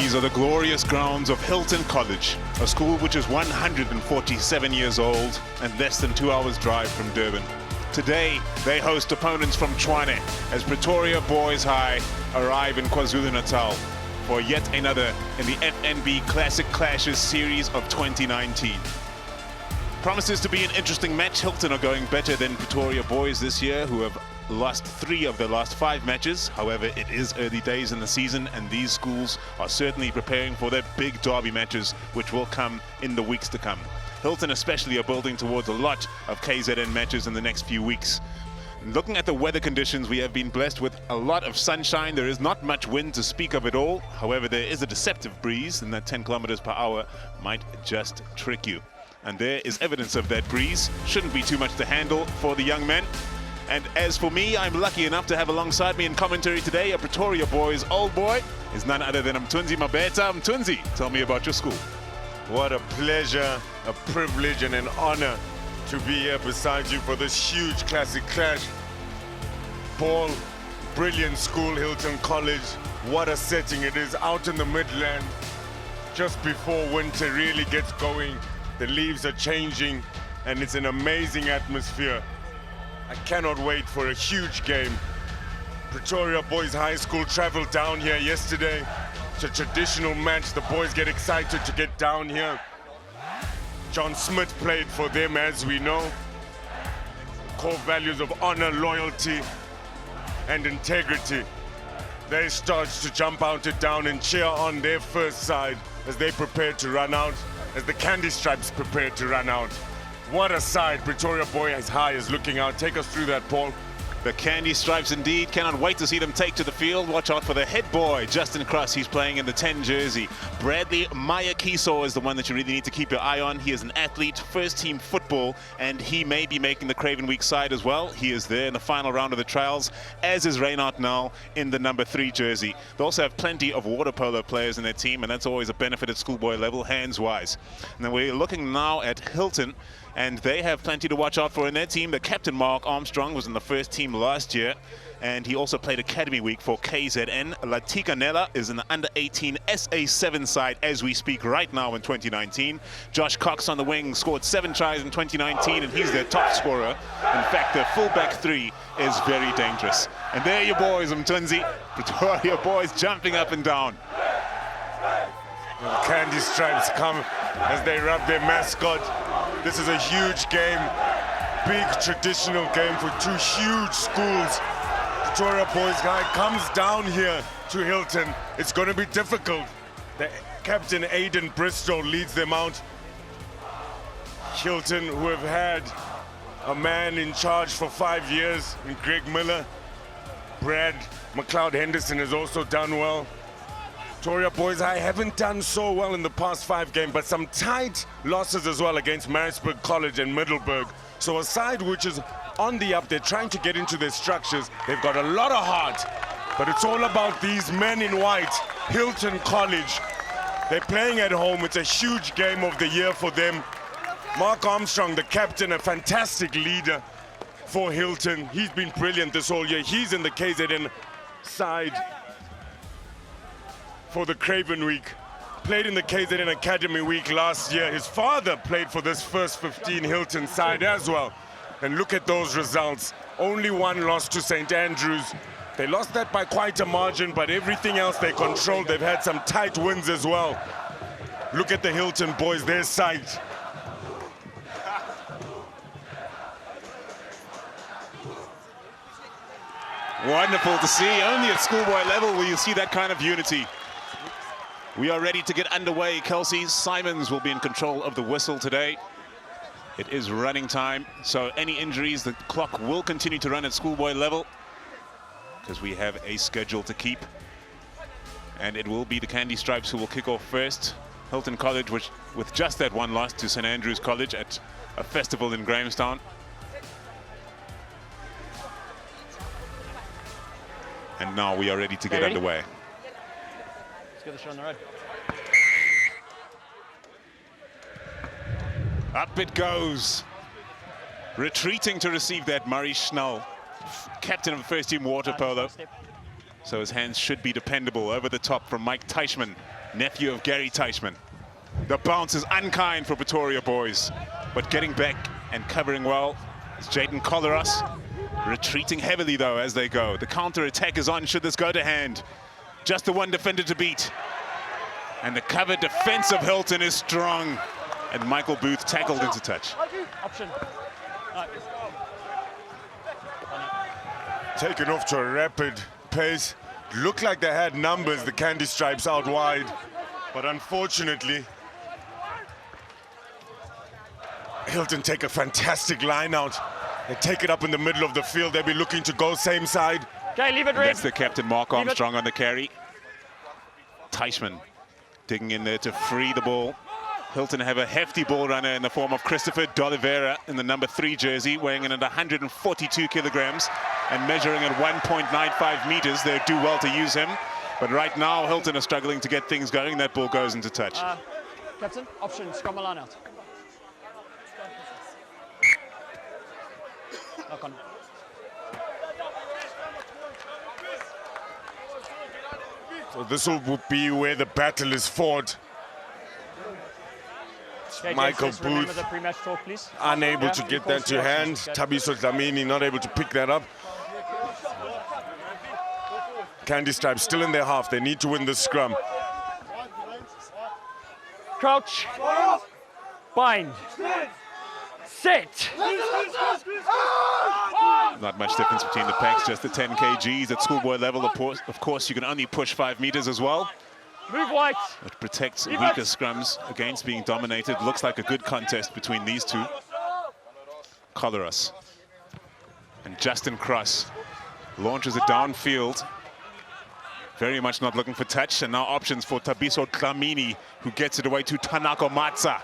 These are the glorious grounds of Hilton College, a school which is 147 years old and less than 2 hours drive from Durban. Today, they host opponents from Tshwane as Pretoria Boys High arrive in KwaZulu-Natal for yet another in the FNB Classic Clashes series of 2019. Promises to be an interesting match. Hilton are going better than Pretoria Boys this year, who have lost 3 of their last 5 matches. However, it is early days in the season and these schools are certainly preparing for their big derby matches, which will come in the weeks to come. Hilton especially are building towards a lot of KZN matches in the next few weeks. Looking at the weather conditions, we have been blessed with a lot of sunshine. There is not much wind to speak of at all. However, there is a deceptive breeze, and that 10 kilometers per hour might just trick you. And there is evidence of that breeze. Shouldn't be too much to handle for the young men. And as for me, I'm lucky enough to have alongside me in commentary today a Pretoria Boys old boy is none other than Mthunzi Mabeta. Mthunzi, tell me about your school. What a pleasure, a privilege and an honor to be here beside you for this huge classic clash. Paul, brilliant school, Hilton College. What a setting it is out in the Midland. Just before winter really gets going, the leaves are changing and it's an amazing atmosphere. I cannot wait for a huge game. Pretoria Boys High School traveled down here yesterday. It's a traditional match. The boys get excited to get down here. John Smith played for them, as we know. Core values of honor, loyalty, and integrity. They start to jump out and down and cheer on their first side as they prepare to run out, as the Candy Stripes prepare to run out. What a side Pretoria Boys High is looking out. Take us through that, Paul. The Candy Stripes indeed. Cannot wait to see them take to the field. Watch out for the head boy, Justin Cross. He's playing in the 10 jersey. Bradley Mayakiso is the one that you really need to keep your eye on. He is an athlete, first team football, and he may be making the Craven Week side as well. He is there in the final round of the trials, as is Reinhardt now in the number 3 jersey. They also have plenty of water polo players in their team, and that's always a benefit at schoolboy level, hands-wise. And then we're looking now at Hilton, and they have plenty to watch out for in their team. The captain, Mark Armstrong, was in the first team last year, and he also played Academy Week for KZN. Latika Nella is in the under-18 SA7 side as we speak right now in 2019. Josh Cox on the wing scored 7 tries in 2019, and he's their top scorer. In fact, their fullback 3 is very dangerous. And there you boys, Mthunzi. Pretoria Boys jumping up and down. The Candy Stripes come as they rub their mascot. This is a huge game, big traditional game for 2 huge schools. Pretoria Boys High comes down here to Hilton. It's going to be difficult. The captain, Aiden Bristow, leads them out. Hilton, who have had a man in charge for 5 years, in Greg Miller. Brad McLeod Henderson has also done well. Pretoria Boys High haven't done so well in the past 5 games, but some tight losses as well against Maritzburg College and Middelburg. So a side which is on the up, they're trying to get into their structures. They've got a lot of heart, but it's all about these men in white, Hilton College. They're playing at home. It's a huge game of the year for them. Mark Armstrong, the captain, a fantastic leader for Hilton. He's been brilliant this whole year. He's in the KZN side for the Craven Week. Played in the KZN Academy Week last year. His father played for this first 15 Hilton side as well. And look at those results. Only 1 loss to St. Andrews. They lost that by quite a margin, but everything else they controlled. They've had some tight wins as well. Look at the Hilton boys, their side. Wonderful to see. Only at schoolboy level will you see that kind of unity. We are ready to get underway. Kelsey Simons will be in control of the whistle today. It is running time, so any injuries, the clock will continue to run at schoolboy level because we have a schedule to keep. And it will be the Candy Stripes who will kick off first. Hilton College, which with just that 1 loss to St. Andrews College at a festival in Grahamstown. And now we are ready to get underway. Let's get the show on the road. Up it goes. Retreating to receive that, Murray Schnell, captain of the first team water polo. So his hands should be dependable. Over the top from Mike Teichman. nephew of Gary Teichmann. The bounce is unkind for Pretoria boys, but getting back and covering well is Jaden Collaros, retreating heavily though as they go. The counter-attack is on should this go to hand. Just the one defender to beat. And the cover defense of Hilton is strong. And Michael Booth tackled into touch. Option. Right. Taken off to a rapid pace. Looked like they had numbers, the Candy Stripes out wide. But unfortunately, Hilton take a fantastic line out. They take it up in the middle of the field. They'll be looking to go same side. Okay, leave it, Red. That's the captain, Mark Armstrong, on the carry. Teichmann digging in there to free the ball. Hilton have a hefty ball runner in the form of Christopher D'Oliveira in the number 3 jersey, weighing in at 142 kilograms and measuring at 1.95 meters. They do well to use him. But right now, Hilton are struggling to get things going. That ball goes into touch. Captain, option, scrum a line out. Knock on. So this will be where the battle is fought. Okay, Michael James, remember Booth the pre-match talk, please. unable to get that to hand. Thabiso Dlamini not able to pick that up. Candy Stripes still in their half. They need to win this scrum. Crouch. Bind. Set. Not much difference between the packs, just the 10 kgs at schoolboy level. Of course, you can only push 5 meters as well. Move white. It protects weaker scrums against being dominated. Looks like a good contest between these two. Collaros and Justin Cross launches it downfield. Very much not looking for touch, and now options for Thabiso Dlamini, who gets it away to Tanako Matsa.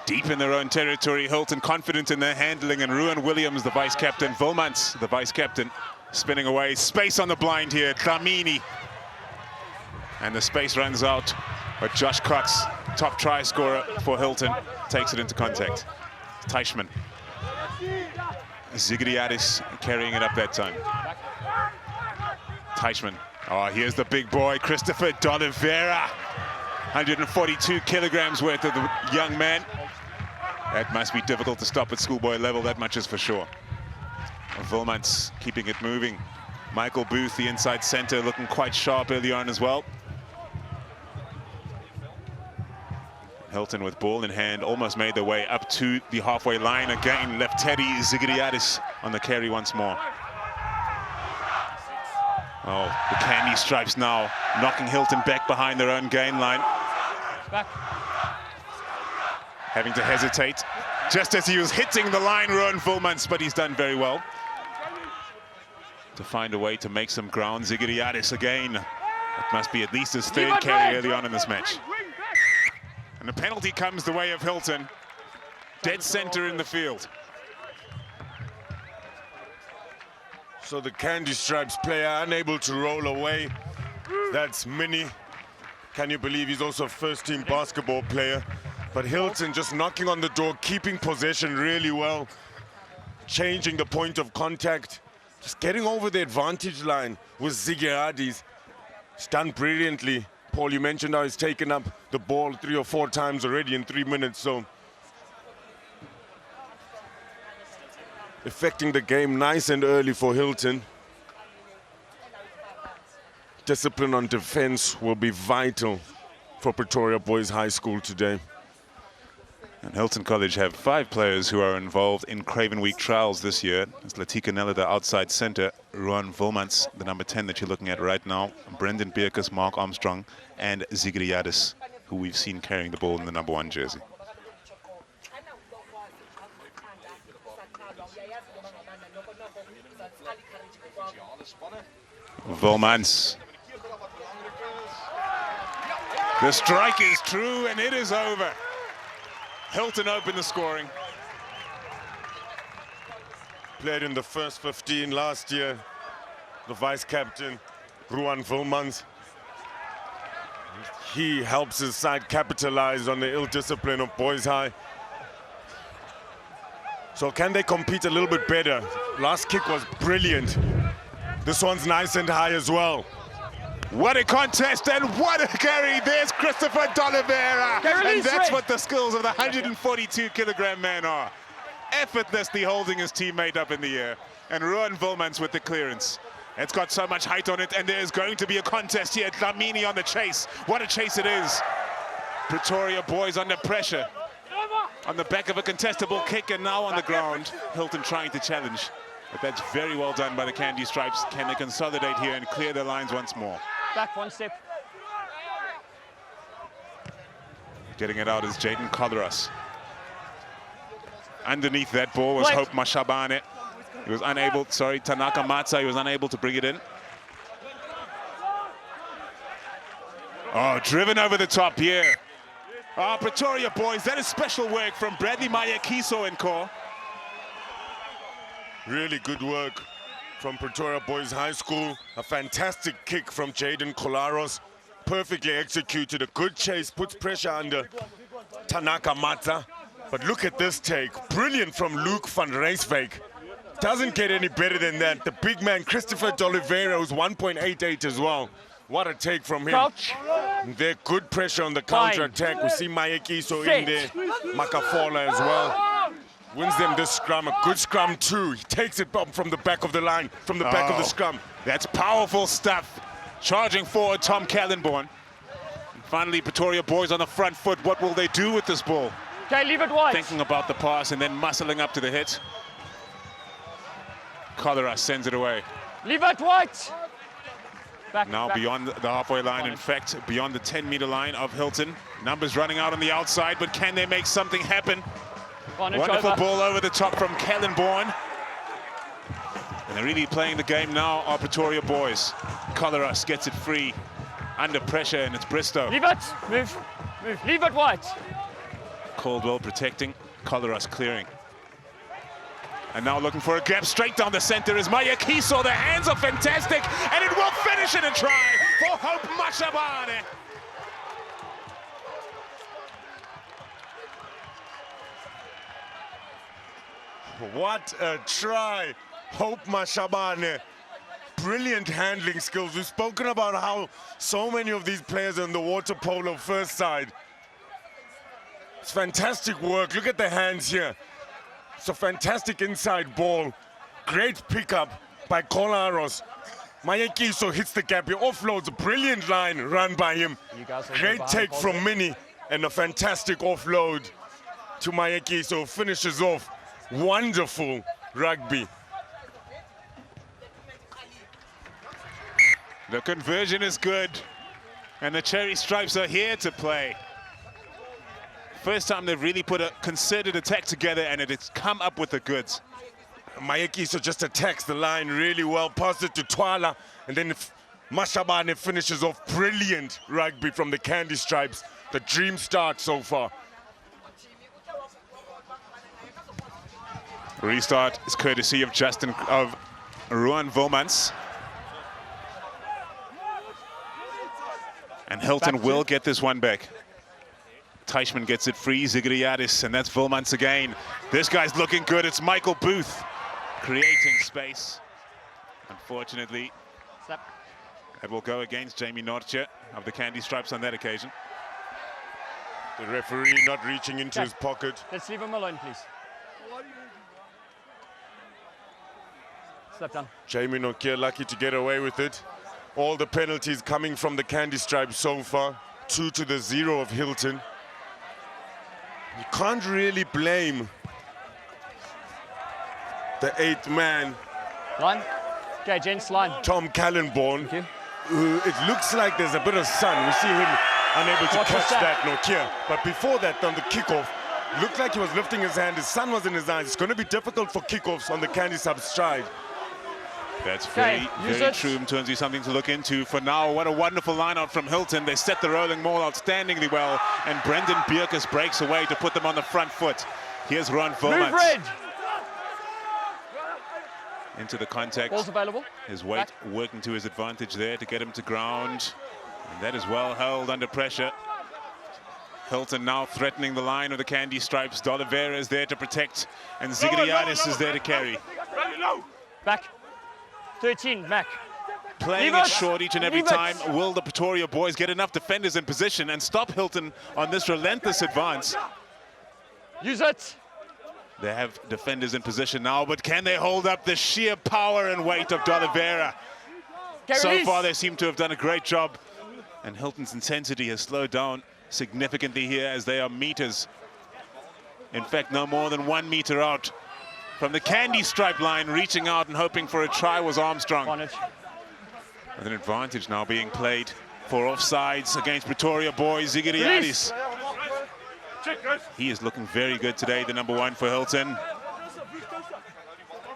Deep in their own territory, Hilton confident in their handling, and Ruan Williams, the vice-captain, Vilmans, the vice-captain, spinning away. Space on the blind here, Dlamini. And the space runs out, but Josh Cox, top try scorer for Hilton, takes it into contact. Teichmann. Zigriadis carrying it up that time. Teichmann. Oh, here's the big boy, Christopher D'Oliveira. 142 kilograms worth of the young man. That must be difficult to stop at schoolboy level, that much is for sure. Vilmans keeping it moving. Michael Booth, the inside center, looking quite sharp early on as well. Hilton with ball in hand, almost made their way up to the halfway line. Again, left Teddy Zigriadis on the carry once more. Oh, the Candy Stripes now knocking Hilton back behind their own gain line. Back. Having to hesitate just as he was hitting the line, Ruan Vilmans, but he's done very well to find a way to make some ground. Zigriadis again. It must be at least his 3rd carry early on in this match. And the penalty comes the way of Hilton. Dead center in the field. So the Candy Stripes player unable to roll away. That's Mini. Can you believe he's also a first-team basketball player? But Hilton just knocking on the door, keeping possession really well, changing the point of contact, just getting over the advantage line with Zigriadis. It's done brilliantly. Paul, you mentioned how he's taken up the ball 3 or 4 times already in 3 minutes, so affecting the game nice and early for Hilton. Discipline on defense will be vital for Pretoria Boys High School today. And Hilton College have 5 players who are involved in Craven Week trials this year. It's Latika Nella, the outside center, Ruan Vilmans, the number 10 that you're looking at right now, Brendan Bierkus, Mark Armstrong, and Zigriadis, who we've seen carrying the ball in the number 1 jersey. Vilmans. The strike is true, and it is over. Hilton opened the scoring. Played in the first 15 last year. The vice-captain, Ruan Vilmans. He helps his side capitalize on the ill discipline of Boys High. So can they compete a little bit better? Last kick was brilliant. This one's nice and high as well. What a contest and what a carry. There's Christopher D'Oliveira. And that's what the skills of the 142-kilogram man are. Effortlessly holding his teammate up in the air. And Ruan Vilmans with the clearance. It's got so much height on it, and there's going to be a contest here. Dlamini on the chase. What a chase it is. Pretoria boys under pressure. On the back of a contestable kick, and now on the ground. Hilton trying to challenge. But that's very well done by the Candy Stripes. Can they consolidate here and clear their lines once more? Back one step. Getting it out is Jaden Collaros. Underneath that ball was Hope Mashabane. He was unable, Tanaka Matza, he was unable to bring it in. Oh, driven over the top here. Oh, Pretoria boys, that is special work from Bradley Mayakiso and core. Really good work from Pretoria Boys High School. A fantastic kick from Jaden Collaros. Perfectly executed. A good chase, puts pressure under Tanaka Matza. But look at this take. Brilliant from Luke van Rijswijk. Doesn't get any better than that. The big man, Christopher D'Oliveira, who's 1.88 as well. What a take from him. Crouch. They're good pressure on the counter-attack. We see Mayekiso in there. Makafola as well. Wins them this scrum, a good scrum too. He takes it up from the back of the line, from the back of the scrum. That's powerful stuff. Charging forward, Tom Callenborn. And finally, Pretoria boys on the front foot. What will they do with this ball? Okay, leave it wide. Thinking about the pass and then muscling up to the hit. Collaros sends it away. Leave it wide. Back, now back. Beyond the halfway line, in fact, beyond the 10-meter line of Hilton. Numbers running out on the outside, but can they make something happen? Wonderful ball over the top from Callenborn. And they're really playing the game now, our Pretoria boys. Collaros gets it free, under pressure, and it's Bristow. Leave it, move, leave it wide. Caldwell protecting, Collaros clearing. And now looking for a gap straight down the center is Mayakiso. The hands are fantastic, and it will finish in a try for Hope Mashabane. What a try, Hope Mashabane. Brilliant handling skills. We've spoken about how so many of these players are on the water polo first side. It's fantastic work. Look at the hands here. It's a fantastic inside ball. Great pickup by Collaros. Mayekiso hits the gap. He offloads a brilliant line run by him. Great take from Mini and a fantastic offload to Mayekiso. Finishes off. Wonderful rugby. The conversion is good, and the Cherry Stripes are here to play. First time they've really put a concerted attack together, and it's come up with the goods. Mayekiso just attacks the line really well, passes it to Twala, and then Mashabane finishes off. Brilliant rugby from the Candy Stripes. The dream start so far. Restart is courtesy of Ruan Vilmans. And Hilton will get this one back. Teichmann gets it free, Zigriadis, and that's Vilmans again. This guy's looking good. It's Michael Booth creating space. Unfortunately, it will go against Jamie Nortje of the Candy Stripes on that occasion. The referee not reaching into his pocket. Let's leave him alone, please. Step down. Jamie Nortje lucky to get away with it. All the penalties coming from the Candy Stripes so far. 2-0 of Hilton. You can't really blame the 8th man. Line. Okay, gents, line. Tom Callenborn. Who it looks like there's a bit of sun. We see him unable to catch that Nortje. But before that, on the kickoff, looked like he was lifting his hand. His sun was in his eyes. It's going to be difficult for kickoffs on the Candy Stripes stride. That's very true, Mtunzi, something to look into. For now, what a wonderful line-out from Hilton. They set the rolling maul outstandingly well, and Brendan Bierkus breaks away to put them on the front foot. Here's Ron Vilmans. Into the contact. Ball's available. His weight working to his advantage there to get him to ground. And that is well held under pressure. Hilton now threatening the line of the Candy Stripes. D'Oliveira is there to protect, and Zigriadis is there to carry. Back. 13, back. playing Leave it it. short each and every Leave it. time. Will the Pretoria boys get enough defenders in position and stop Hilton on this relentless advance? Use it. They have defenders in position now, but can they hold up the sheer power and weight of D'Oliveira? Okay, So release. far, they seem to have done a great job, and Hilton's intensity has slowed down significantly here as they are meters. In fact, no more than 1 meter out from the candy stripe line. Reaching out and hoping for a try was Armstrong. Advantage. With an advantage now being played for offsides against Pretoria boys. Zigiriadis. He is looking very good today, the number 1 for Hilton.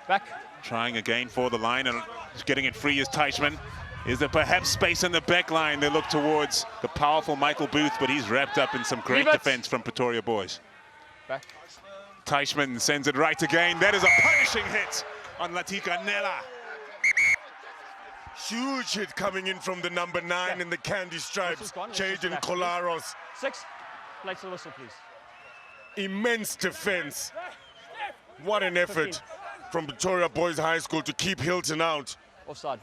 Back. Trying again for the line and getting it free is Teichmann. Is there perhaps space in the back line? They look towards the powerful Michael Booth, but he's wrapped up in some great Leave it. defense from Pretoria boys. Back. Teichmann sends it right again. That is a punishing hit on Latika Nella. Huge hit coming in from the number 9 in the candy stripes, Whistle's gone. Whistle's Jaden back. Kolaros. 6. Plate the whistle, please. Immense defense. What an effort from Pretoria Boys High School to keep Hilton out. Offside.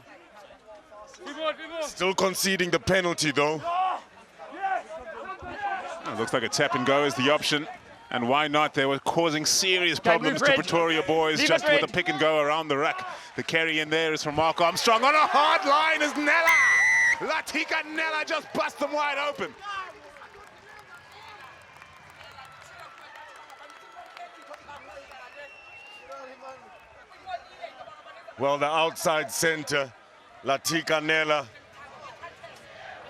Still conceding the penalty though. It looks like a tap and go is the option. And why not? They were causing serious problems move to red. Pretoria boys Leave just it with a red. pick and go around the ruck. The carry in there is from Mark Armstrong. On a hard line is Nella. Latika Nella just busts them wide open. Well, the outside center, Latika Nella,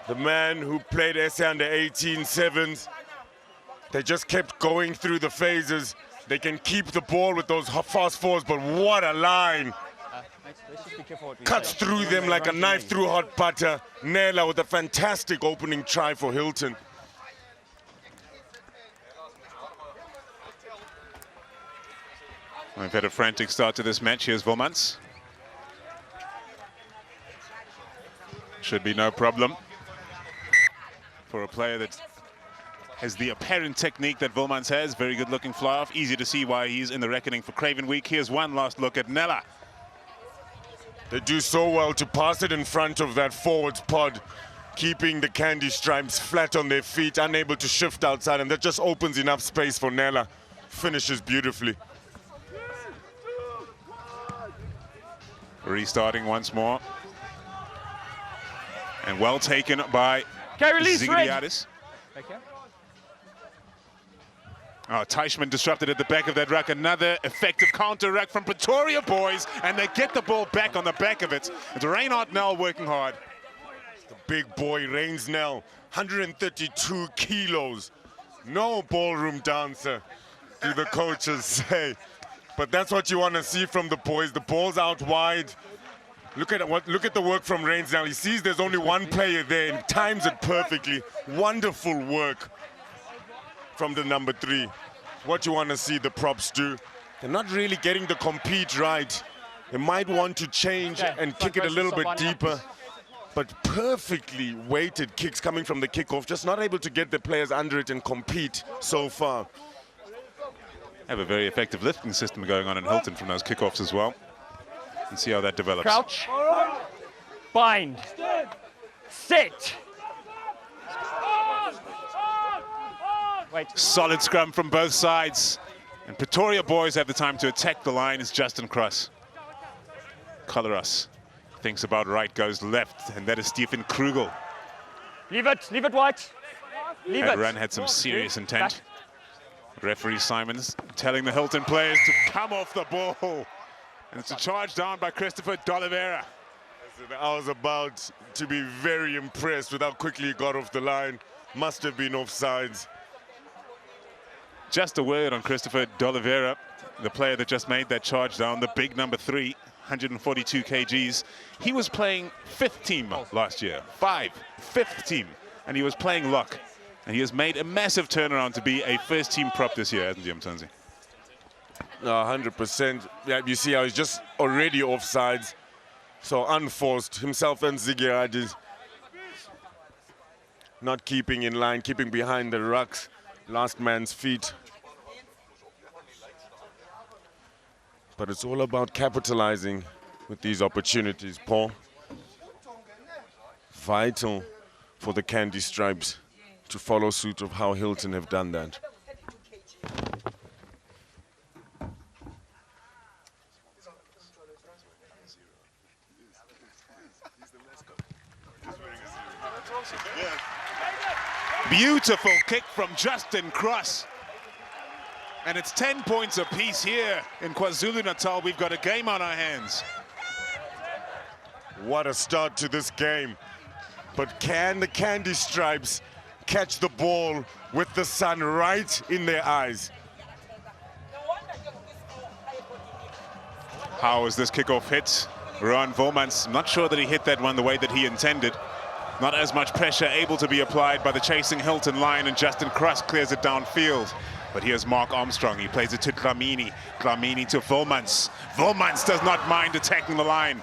the man who played SA under 18 sevens. They just kept going through the phases. They can keep the ball with those fast fours, but what a line. Let's just be careful what we Cuts say. through them like a knife through hot butter. Nella with a fantastic opening try for Hilton. We've had a frantic start to this match. Here's Wilmans. Should be no problem for a player that has the apparent technique that Wilmans has. Very good looking fly off. Easy to see why he's in the reckoning for Craven Week. Here's one last look at Nella. They do so well to pass it in front of that forwards pod, keeping the candy stripes flat on their feet, unable to shift outside, and that just opens enough space for Nella. Finishes beautifully. Restarting once more. And well taken by Okay, release, Red. Zigiriadis. Okay. Oh, Teichmann disrupted at the back of that ruck. Another effective counter ruck from Pretoria boys, and they get the ball back on the back of it. It's Reinhard Nell working hard. The big boy Reigns Nell, 132 kilos. No ballroom dancer, do the coaches say. But that's what you want to see from the boys. The ball's out wide. Look at the work from Reigns Nell. He sees there's only one player there and times it perfectly. Wonderful work from the number 3. What you want to see the props do. They're not really getting the compete right. They might want to change and kick it a little bit deeper. But perfectly weighted kicks coming from the kickoff. Just not able to get the players under it and compete so far. Have a very effective lifting system going on in Hilton from those kickoffs as well. And see how that develops. Crouch. Bind. Set. Wait. Solid scrum from both sides. And Pretoria boys have the time to attack the line. It's Justin Cross. Coloras thinks about right, goes left, and that is Stephen Krugel. Leave it, White. Leave That it. run had some serious intent. Back. Referee Simons telling the Hilton players to come off the ball. And it's a charge down by Christopher D'Oliveira. I was about to be very impressed with how quickly he got off the line. Must have been offsides. Just a word on Christopher D'Oliveira, the player that just made that charge down, the big number 3, 142 kgs. He was playing 5th team last year. 5th team. And he was playing lock. And he has made a massive turnaround to be a first team prop this year, hasn't he, Mtanzi? 100%. Yeah, you see how he's just already offsides. So unforced. Himself and Zigiriadis not keeping in line, keeping behind the rucks. Last man's feet. But it's all about capitalizing with these opportunities, Paul. vital for the Candy Stripes to follow suit of how Hilton have done that. Beautiful kick from Justin Cross. And it's 10 points apiece here in KwaZulu-Natal. We've got a game on our hands. What a start to this game. But can the Candy Stripes catch the ball with the sun right in their eyes? How was this kickoff hit? Ron Volmans, not sure that he hit that one the way that he intended. Not as much pressure able to be applied by the chasing Hilton line, and Justin Cross clears it downfield. But here's Mark Armstrong. He plays it to Dlamini. Dlamini to Volmans. Volmans does not mind attacking the line.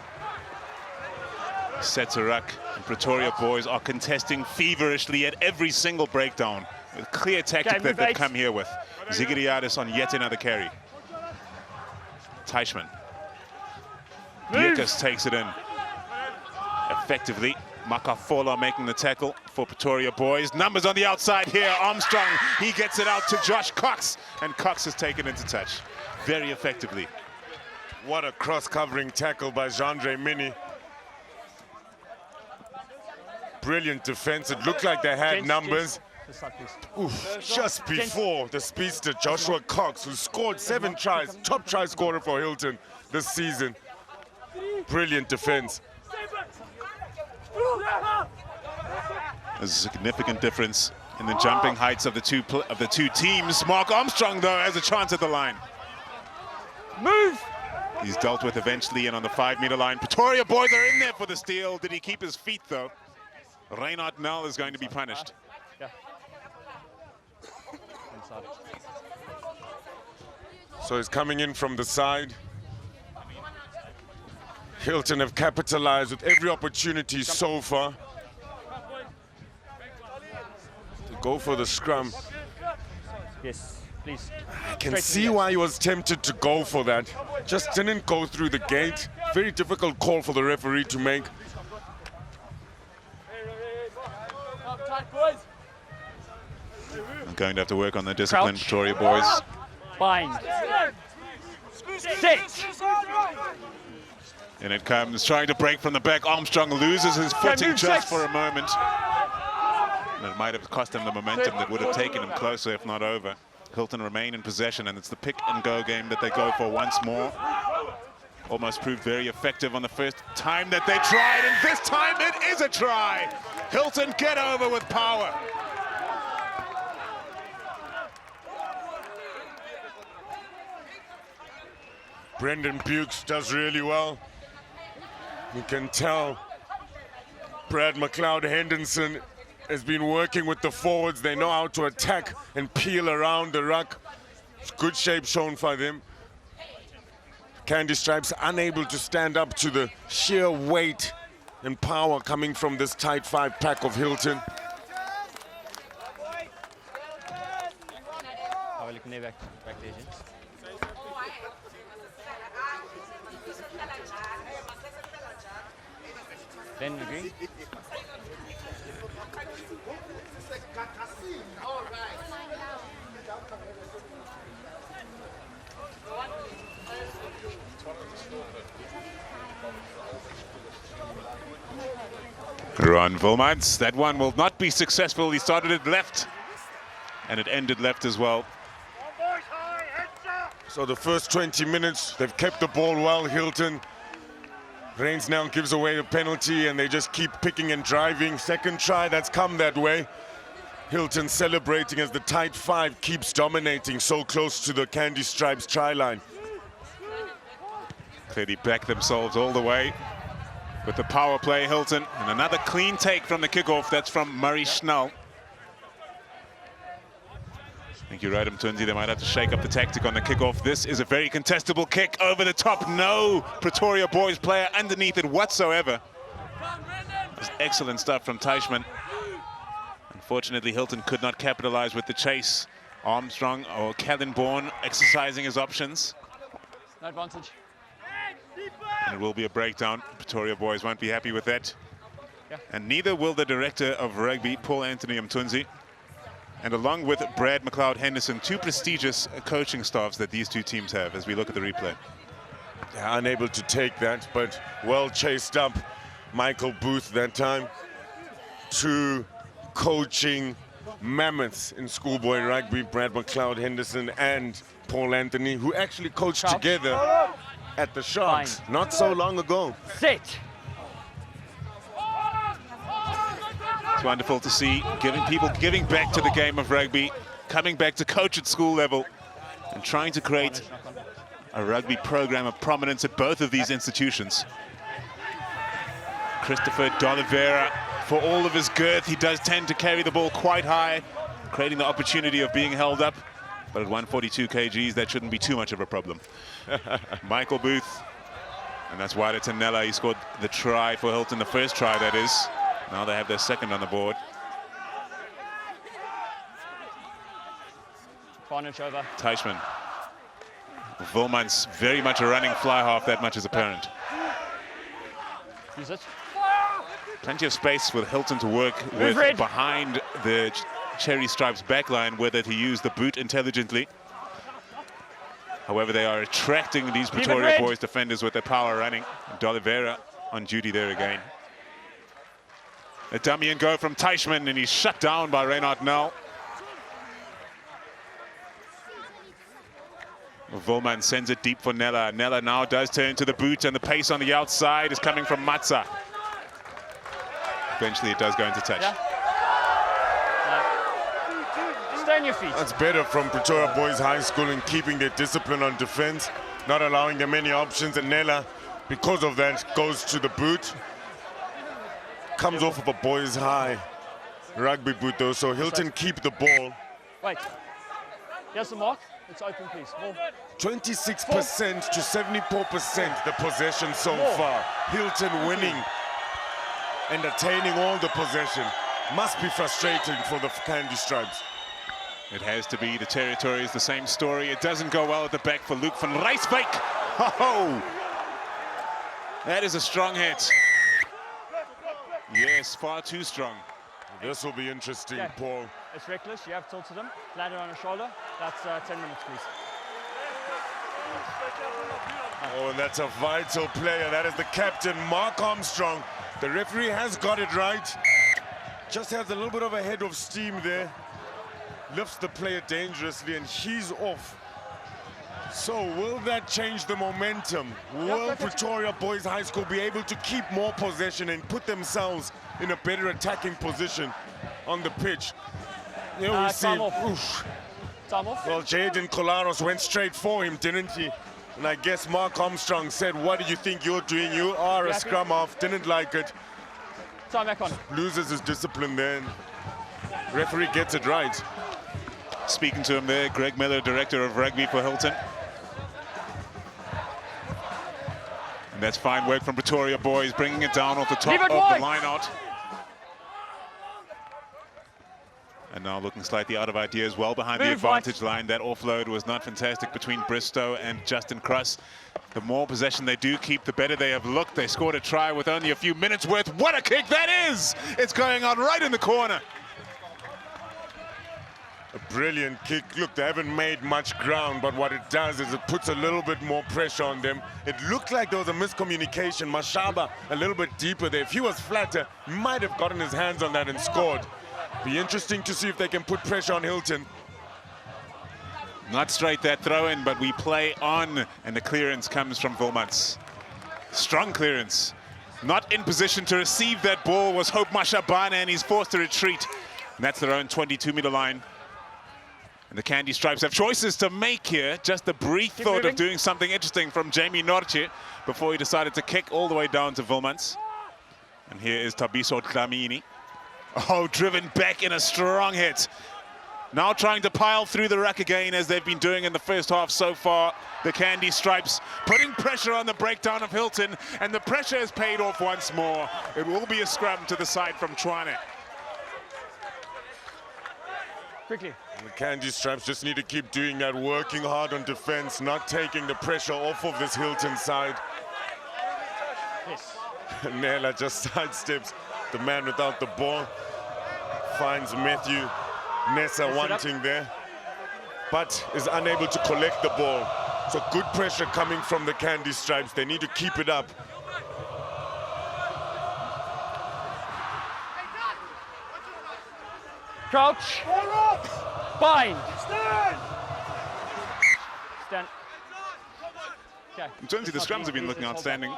Sets a ruck. And Pretoria boys are contesting feverishly at every single breakdown. With clear tactic that they've come here with. Zigiriadis on yet another carry. Teichmann. Bierkus takes it in. Effectively. Makafola making the tackle for Pretoria boys. Numbers on the outside here. Armstrong, he gets it out to Josh Cox. And Cox is taken into touch very effectively. What a cross-covering tackle by Jandre Mini. Brilliant defense. It looked like they had numbers. Oof, just before the speedster Joshua Cox, who scored 7 tries, top try scorer for Hilton this season. Brilliant defense. There's a significant difference in the jumping heights of the two teams. Mark Armstrong, though, has a chance at the line. Move! He's dealt with eventually in on the 5-meter line. Pretoria boys are in there for the steal. Did he keep his feet, though? Reinhard Nel is going to be punished. Yeah. So he's coming in from the side. Hilton have capitalized with every opportunity so far to go for the scrum. Yes, please. I can see why he was tempted to go for that. Just didn't go through the gate. Very difficult call for the referee to make. I'm going to have to work on the discipline, Crouch. Pretoria boys. Bind. Sit. And it comes, trying to break from the back. Armstrong loses his footing move, just six. for a moment. And it might have cost him the momentum that would have taken him closer, if not over. Hilton remain in possession, and it's the pick and go game that they go for once more. Almost proved very effective on the first time that they tried, and this time it is a try. Hilton get over with power. Brendan Bukes does really well. You can tell Brad McLeod-Henderson has been working with the forwards. They know how to attack and peel around the ruck. It's good shape shown by them. Candy Stripes unable to stand up to the sheer weight and power coming from this tight 5-pack of Hilton. Then agree. Ron Volmans, that one will not be successful. He started it left, and it ended left as well. So the first 20 minutes, they've kept the ball well, Hilton. Reigns now gives away the penalty, and they just keep picking and driving. Second try, that's come that way. Hilton celebrating as the tight 5 keeps dominating so close to the Candy Stripes try line. Clearly back themselves all the way with the power play, Hilton. And another clean take from the kickoff. That's from Murray Schnell. I think you're right, Mtunzi. They might have to shake up the tactic on the kickoff. This is a very contestable kick over the top. No Pretoria boys player underneath it whatsoever. That's excellent stuff from Teichmann. Unfortunately, Hilton could not capitalize with the chase. Armstrong or Kellenborn exercising his options. No advantage. And it will be a breakdown. Pretoria boys won't be happy with that. And neither will the director of rugby, Paul Anthony Mtunzi. And along with Brad McLeod Henderson, two prestigious coaching staffs that these two teams have as we look at the replay. Yeah, unable to take that, but well chased up. Michael Booth that time. Two coaching mammoths in schoolboy rugby, Brad McLeod Henderson and Paul Anthony, who actually coached together at the Sharks not so long ago. Set. It's wonderful to see people giving back to the game of rugby, coming back to coach at school level and trying to create a rugby program of prominence at both of these institutions. Christopher D'Oliveira, for all of his girth, he does tend to carry the ball quite high, creating the opportunity of being held up. But at 142 kgs, that shouldn't be too much of a problem. Michael Booth, and that's wider to Nella. He scored the try for Hilton, the first try, that is. Now they have their second on the board. Carnage over. Teichmann. Wilmans, very much a running fly half, that much is apparent. Use it. Plenty of space with Hilton to work with behind the Cherry Stripes backline, whether to use the boot intelligently. However, they are attracting these Pretoria boys defenders with their power running. D'Oliveira on duty there again. A dummy and go from Teichmann, and he's shut down by Reinhard Nel. Volman sends it deep for Nella. Nella now does turn to the boot, and the pace on the outside is coming from Matza. Eventually it does go into touch. Yeah. Stay on your feet. That's better from Pretoria Boys High School in keeping their discipline on defense, not allowing them many options, and Nella, because of that, goes to the boot. Comes off of a Boys High rugby boot though, so Hilton keep the ball. Wait. Here's the mark. It's open, please. More. 26% to 74% the possession so far. Hilton winning and attaining all the possession. Must be frustrating for the Candy Stripes. It has to be. The territory is the same story. It doesn't go well at the back for Luke van Rijsbeek. Oh, that is a strong hit. Yes, far too strong. This will be interesting, Okay. Paul. It's reckless. You have tilted him. Landed on his shoulder. That's 10 minutes, please. Oh, and that's a vital player. That is the captain, Mark Armstrong. The referee has got it right. Just has a little bit of a head of steam there. Lifts the player dangerously, and he's off. So will that change the momentum? Will Pretoria Boys High School be able to keep more possession and put themselves in a better attacking position on the pitch? You know, we see. Time off. Time off. Well, Jaden Kolaros went straight for him, didn't he? And I guess Mark Armstrong said, "What do you think you're doing? You are a scrum half." Didn't like it. Time back on. Loses his discipline then. Referee gets it right. Speaking to him there, Greg Miller, director of rugby for Hilton. And that's fine work from Pretoria boys, bringing it down off the top of the line out. And now looking slightly out of ideas, well behind the advantage line. That offload was not fantastic between Bristow and Justin Cross. The more possession they do keep, the better they have looked. They scored a try with only a few minutes worth. What a kick that is! It's going on right in the corner. A brilliant kick. Look, they haven't made much ground, but what it does is it puts a little bit more pressure on them. It looked like there was a miscommunication. Mashaba a little bit deeper there. If he was flatter, he might have gotten his hands on that and scored. Be interesting to see if they can put pressure on Hilton. Not straight that throw in, but we play on, and the clearance comes from Wilmans. Strong clearance. Not in position to receive that ball was Hope Mashabane, and he's forced to retreat. And that's their own 22-meter line. And the Candy Stripes have choices to make here. Just a brief thought of doing something interesting from Jamie Norche before he decided to kick all the way down to Wilmans. And here is Tabiso Dlamini. Oh, driven back in a strong hit. Now trying to pile through the ruck again, as they've been doing in the first half so far. The Candy Stripes putting pressure on the breakdown of Hilton, and the pressure has paid off once more. It will be a scrum to the side from Tshwane. Quickly. The Candy Stripes just need to keep doing that, working hard on defense, not taking the pressure off of this Hilton side. Yes. Nella just sidesteps. the man without the ball. Finds Matthew Nessa wanting there, but is unable to collect the ball. So good pressure coming from the Candy Stripes. They need to keep it up. Crouch. Bind. Stand. Okay. In terms of the scrums have been looking outstanding.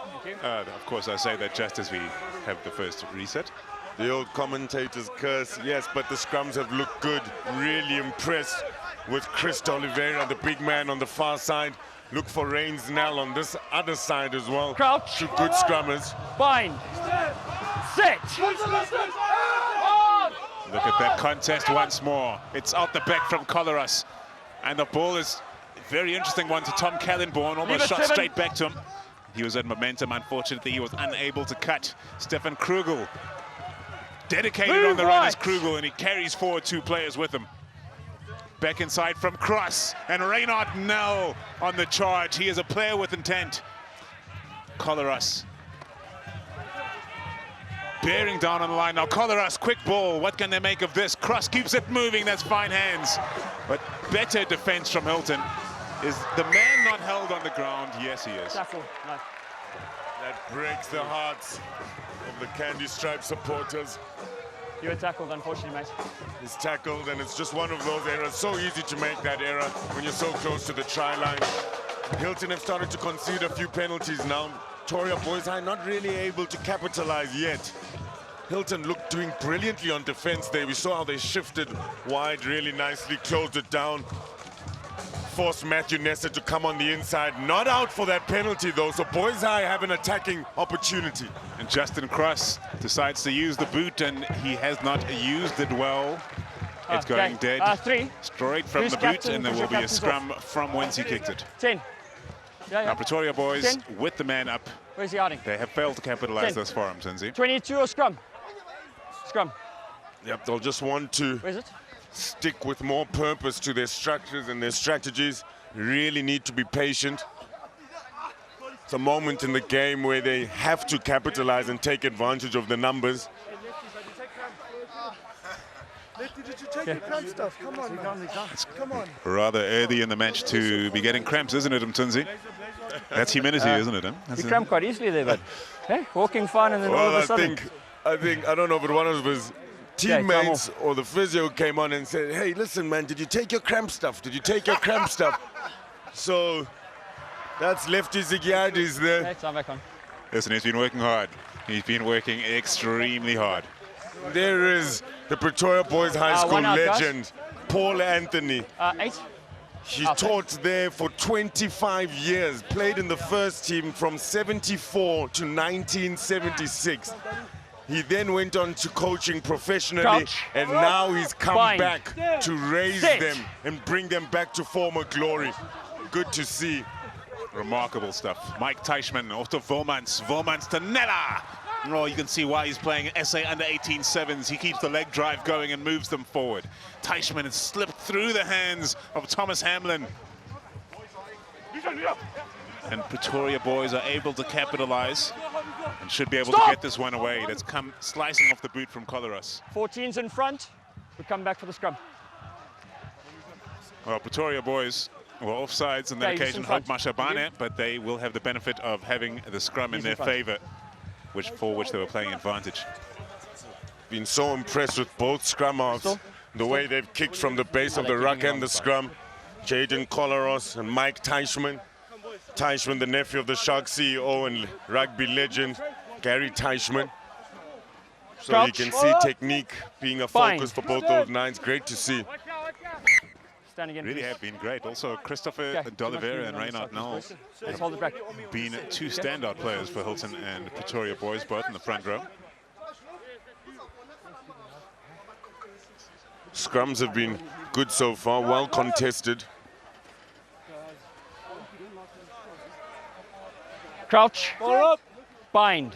Of course, I say that just as we have the first reset. The old commentators curse, yes, but the scrums have looked good. Really impressed with Chris Oliveira, the big man on the far side. Look for Reigns Nell on this other side as well. Crouch. Two good scrummers. Bind. Sit. Look at that contest once more. It's out the back from Collaros. And the ball is a very interesting one to Tom Kallenborn. Almost shot straight back to him. He was at momentum. Unfortunately, he was unable to cut. Stefan Krugel. Dedicated on the run is Krugel, and he carries forward two players with him. Back inside from Cross, and Reynard Nell on the charge. He is a player with intent. Collaros. Bearing down on the line now. Collaros, quick ball. What can they make of this? Cross keeps it moving. That's fine hands. But better defense from Hilton. Is the man not held on the ground? Yes, he is. Tackle. No. That breaks the hearts of the Candy Stripe supporters. You were tackled, unfortunately, mate. He's tackled, and it's just one of those errors. So easy to make that error when you're so close to the try line. Hilton have started to concede a few penalties now. Pretoria Boys High not really able to capitalize yet. Hilton looked doing brilliantly on defense there. We saw how they shifted wide really nicely, closed it down. Forced Matthew Nessa to come on the inside. Not out for that penalty, though, so Boys High have an attacking opportunity. And Justin Cross decides to use the boot, and he has not used it well. It's going dead. Three. Straight from the boot, and there will be a scrum from whence he kicked it. 10. Yeah. Now, Pretoria Boys, 10. with the man up, Where's he hiding? they have failed to capitalize 10. thus far, Mzinzi. 22 or scrum? Scrum. Yep, they'll just want to Where's it? stick with more purpose to their structures and their strategies. Really need to be patient. It's a moment in the game where they have to capitalize and take advantage of the numbers. Did you take your cramp stuff? Come on, man. Come on. Rather early in the match to be getting cramps, isn't it, Mzinzi? That's humidity, isn't it? You cramp quite easily there, but hey, walking fine, and then all of Well, a sudden. I don't know, but one of his teammates or the physio came on and said, hey, listen, man, did you take your cramp stuff? Did you take your cramp stuff? So that's Lefty Zigiadis there. Hey, I'm back on. Listen, he's been working hard. He's been working extremely hard. There is the Pretoria Boys High School one out, guys. legend, Paul Anthony. 8. He taught there for 25 years, played in the first team from 74 to 1976. He then went on to coaching professionally, Crouch. and now he's come Bind. back to raise Sit. them and bring them back to former glory. Good to see. Remarkable stuff. Mike Teichmann, Otto Volmans to Nella. Well, you can see why he's playing SA under-18 sevens. He keeps the leg drive going and moves them forward. Teichmann has slipped through the hands of Thomas Hamlin. And Pretoria Boys are able to capitalize and should be able to get this one away. That's come slicing off the boot from Collaros. 14's in front. We come back for the scrum. Well, Pretoria Boys were offsides on that Okay, occasion, he's in Hope front. Mashabane, but they will have the benefit of having the scrum in He's their in front. favor, for which they were playing advantage. Been so impressed with both scrum halves. The way they've kicked from the base of the ruck and the scrum. Jaden Collaros and Mike Teichmann. Teichmann, the nephew of the Shark CEO and rugby legend, Gary Teichmann. So you Crouch. can see technique being a Bind. focus for both those nines. Great to see. Stand again. Really please. have been great. Also, Christopher Okay, D'Oliveira and too much Reynard movement on Nell the side, please. Let's hold it back. been two standout players for Hilton and Pretoria Boys, both in the front row. Scrums have been good so far, well contested. Crouch. Bind.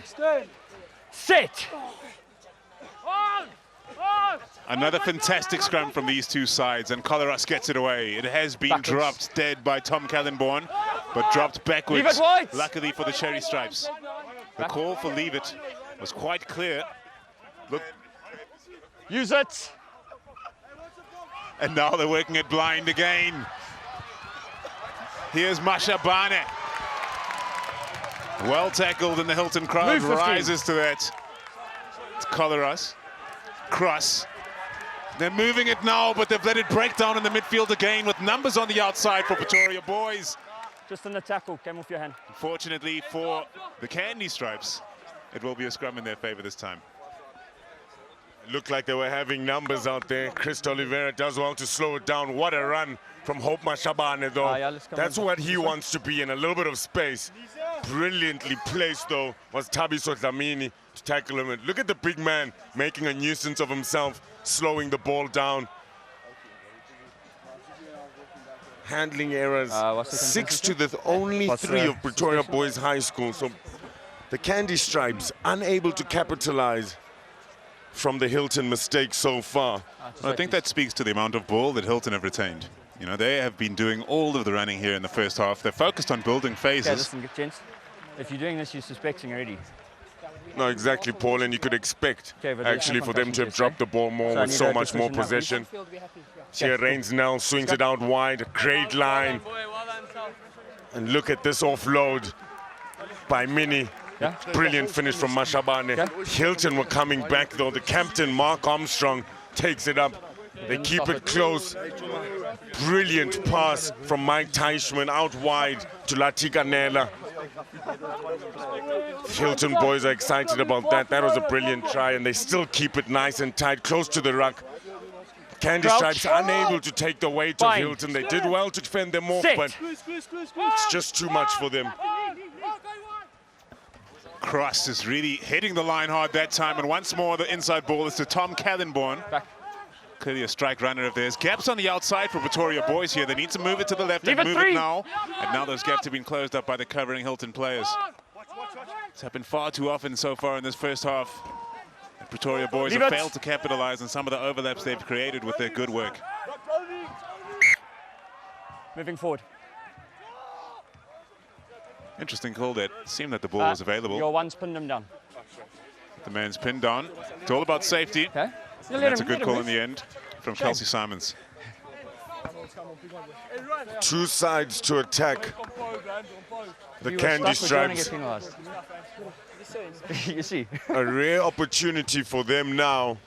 Sit. Another fantastic scrum from these two sides, and Collaros gets it away. It has been Backwards. dropped dead by Tom Kallenborn, but dropped backwards, Leave it wide. luckily for the Cherry Stripes. The call for leave it was quite clear. Look, Use it. and now they're working it blind again. Here's Mashabane. Well tackled, and the Hilton crowd Move 15. rises to that. It's Collaros. Cross. They're moving it now, but they've let it break down in the midfield again with numbers on the outside for Pretoria boys. Just in the tackle, came off your hand. Unfortunately for the Candy Stripes, it will be a scrum in their favor this time. Looked like they were having numbers out there. Chris Oliveira does well to slow it down. What a run from Hope Mashabane, though. Yeah, let's come That's on. what he wants to be in, a little bit of space. Brilliantly placed, though, was Thabiso Dlamini to tackle him. And look at the big man making a nuisance of himself, slowing the ball down. Handling errors. What's the 6 to the only What's 3 the of Pretoria Boys High School. So the Candy Stripes unable to capitalize from the Hilton mistake so far. I think that speaks to the amount of ball that Hilton have retained. You know, they have been doing all of the running here in the first half. They're focused on building Okay, phases. listen, good chance. If you're doing this, you're suspecting already. No, exactly, Paul, and you could expect Okay, but actually there's for them to have concussion, dropped the ball more So I with need so a much more decision now, please. possession. Here, Reigns now swings it out wide, great line. And look at this offload by Mini. Yeah. Brilliant finish from Mashabane. Okay. Hilton were coming back though. The captain, Mark Armstrong, takes it up. They keep it close. Brilliant pass from Mike Teichmann out wide to Latika Nela. Hilton boys are excited about that. That was a brilliant try, and they still keep it nice and tight, close to the ruck. Candy Crouch. Stripes unable to take the weight of Fine. Hilton. They did well to defend them off, Sit. but it's just too much for them. Cross is really hitting the line hard that time, and once more the inside ball is to Tom Callenborn. Back. Clearly a strike runner of theirs. Gaps on the outside for Pretoria boys here. They need to move it to the left Leave and it move free. it now. And now those gaps have been closed up by the covering Hilton players. It's happened far too often so far in this first half. The Pretoria boys Leave have it. failed to capitalize on some of the overlaps they've created with their good work. Moving forward. Interesting call there. It seemed that the ball was available. Your one's pinned him down. The man's pinned down. It's all about safety. Okay. And that's a good call in the end from Kelsey Simons. Two sides to attack the You were Candy stuck with Johnny Stripes. getting lost. You see. A rare opportunity for them now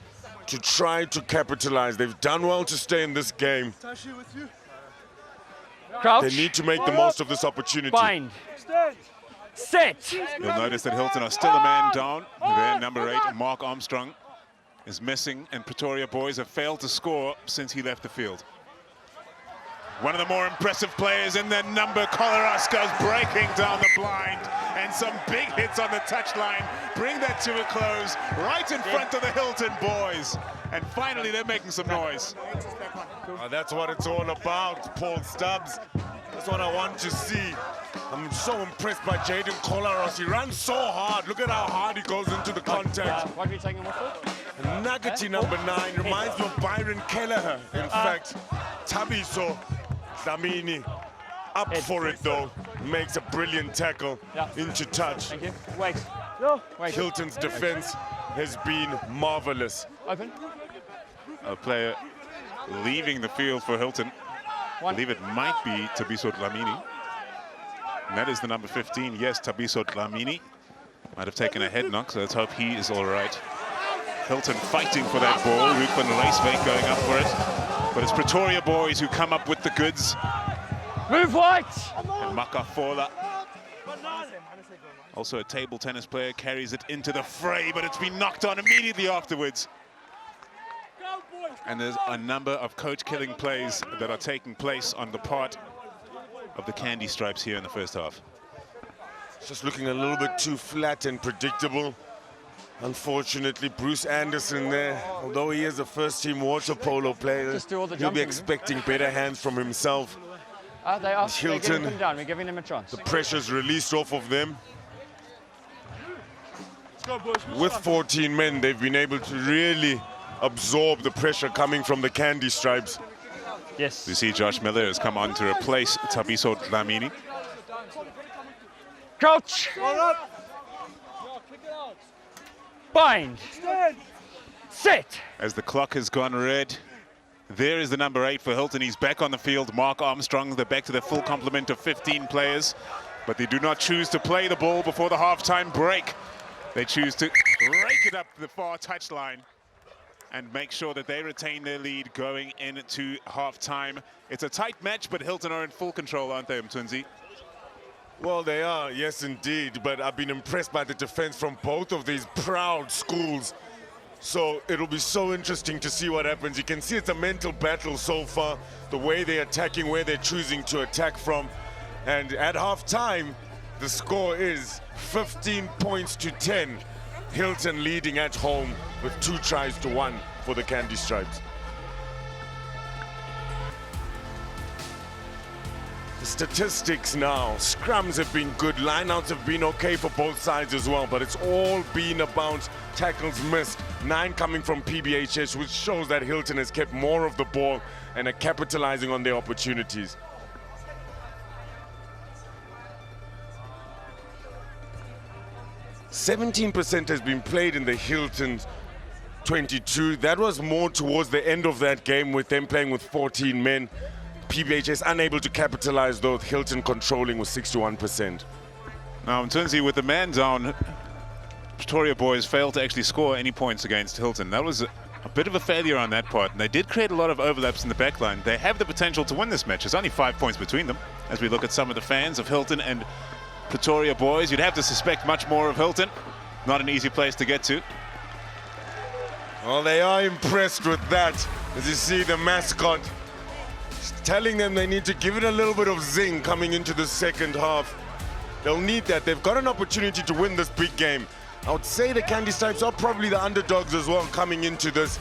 to try to capitalize. They've done well to stay in this game. Crouch. They need to make the most of this opportunity. Bind. Set. You'll notice that Hilton are still a man down. Their number 8, Mark Armstrong, is missing, and Pretoria boys have failed to score since he left the field. One of the more impressive players in their number, Collaros, goes breaking down the blind, and some big hits on the touchline bring that to a close right in front of the Hilton boys. And finally, they're making some noise. That's what it's all about, Paul Stubbs. That's what I want to see. I'm so impressed by Jaden Collaros. He runs so hard. Look at how hard he goes into the contact. What are you taking him off for? Nuggety number 9 reminds me of Byron Kelleher. In fact, Thabiso Dlamini up for it though. Makes a brilliant tackle into touch. Thank you. Wait. Wait. Hilton's defense has been marvelous. Open. A player leaving the field for Hilton. I believe it might be Thabiso Dlamini. And that is the number 15. Yes, Thabiso Dlamini. Might have taken a head knock, so let's hope he is all right. Hilton fighting for that ball. Ruben Racevake going up for it. But it's Pretoria boys who come up with the goods. Move white. And Makafola, also a table tennis player, carries it into the fray, but it's been knocked on immediately afterwards. And there's a number of coach-killing plays that are taking place on the part of the Candy Stripes here in the first half. Just looking a little bit too flat and predictable. Unfortunately, Bruce Anderson there, although he is a first-team water polo player, Just do all the he'll be jumping. expecting better hands from himself. They are. They're Hilton. getting them down. We're giving them a chance. The pressure's released off of them. With 14 men, they've been able to really absorb the pressure coming from the Candy Stripes. Yes. You see Josh Miller has come on to replace Thabiso Dlamini. Crouch. Bind. Set. As the clock has gone red, there is the number 8 for Hilton. He's back on the field, Mark Armstrong. They're back to their full complement of 15 players, but they do not choose to play the ball before the halftime break. They choose to rake it up the far touchline and make sure that they retain their lead going into halftime. It's a tight match, but Hilton are in full control, aren't they, Mtunzi? Well, they are, yes, indeed. But I've been impressed by the defense from both of these proud schools. So it'll be so interesting to see what happens. You can see it's a mental battle so far, the way they're attacking, where they're choosing to attack from. And at halftime, the score is 15 points to 10. Hilton leading at home with 2 tries to 1 for the Candy Stripes. The statistics now, scrums have been good, lineouts have been okay for both sides as well, but it's all been about tackles missed, 9 coming from PBHS, which shows that Hilton has kept more of the ball and are capitalizing on their opportunities. "17% has been played in the Hilton 22. That was more towards the end of that game with them playing with 14 men. PBHS unable to capitalize, though, Hilton controlling with 61%. Now, Mtunzi, with the man down, Pretoria boys failed to actually score any points against Hilton. That was a bit of a failure on that part, and they did create a lot of overlaps in the back line. They have the potential to win this match. There's only 5 points between them. As we look at some of the fans of Hilton and Pretoria boys, you'd have to suspect much more of Hilton. Not an easy place to get to. Well, they are impressed with that. As you see the mascot telling them they need to give it a little bit of zing coming into the second half. They'll need that. They've got an opportunity to win this big game. I would say the Candy Stripes are probably the underdogs as well coming into this.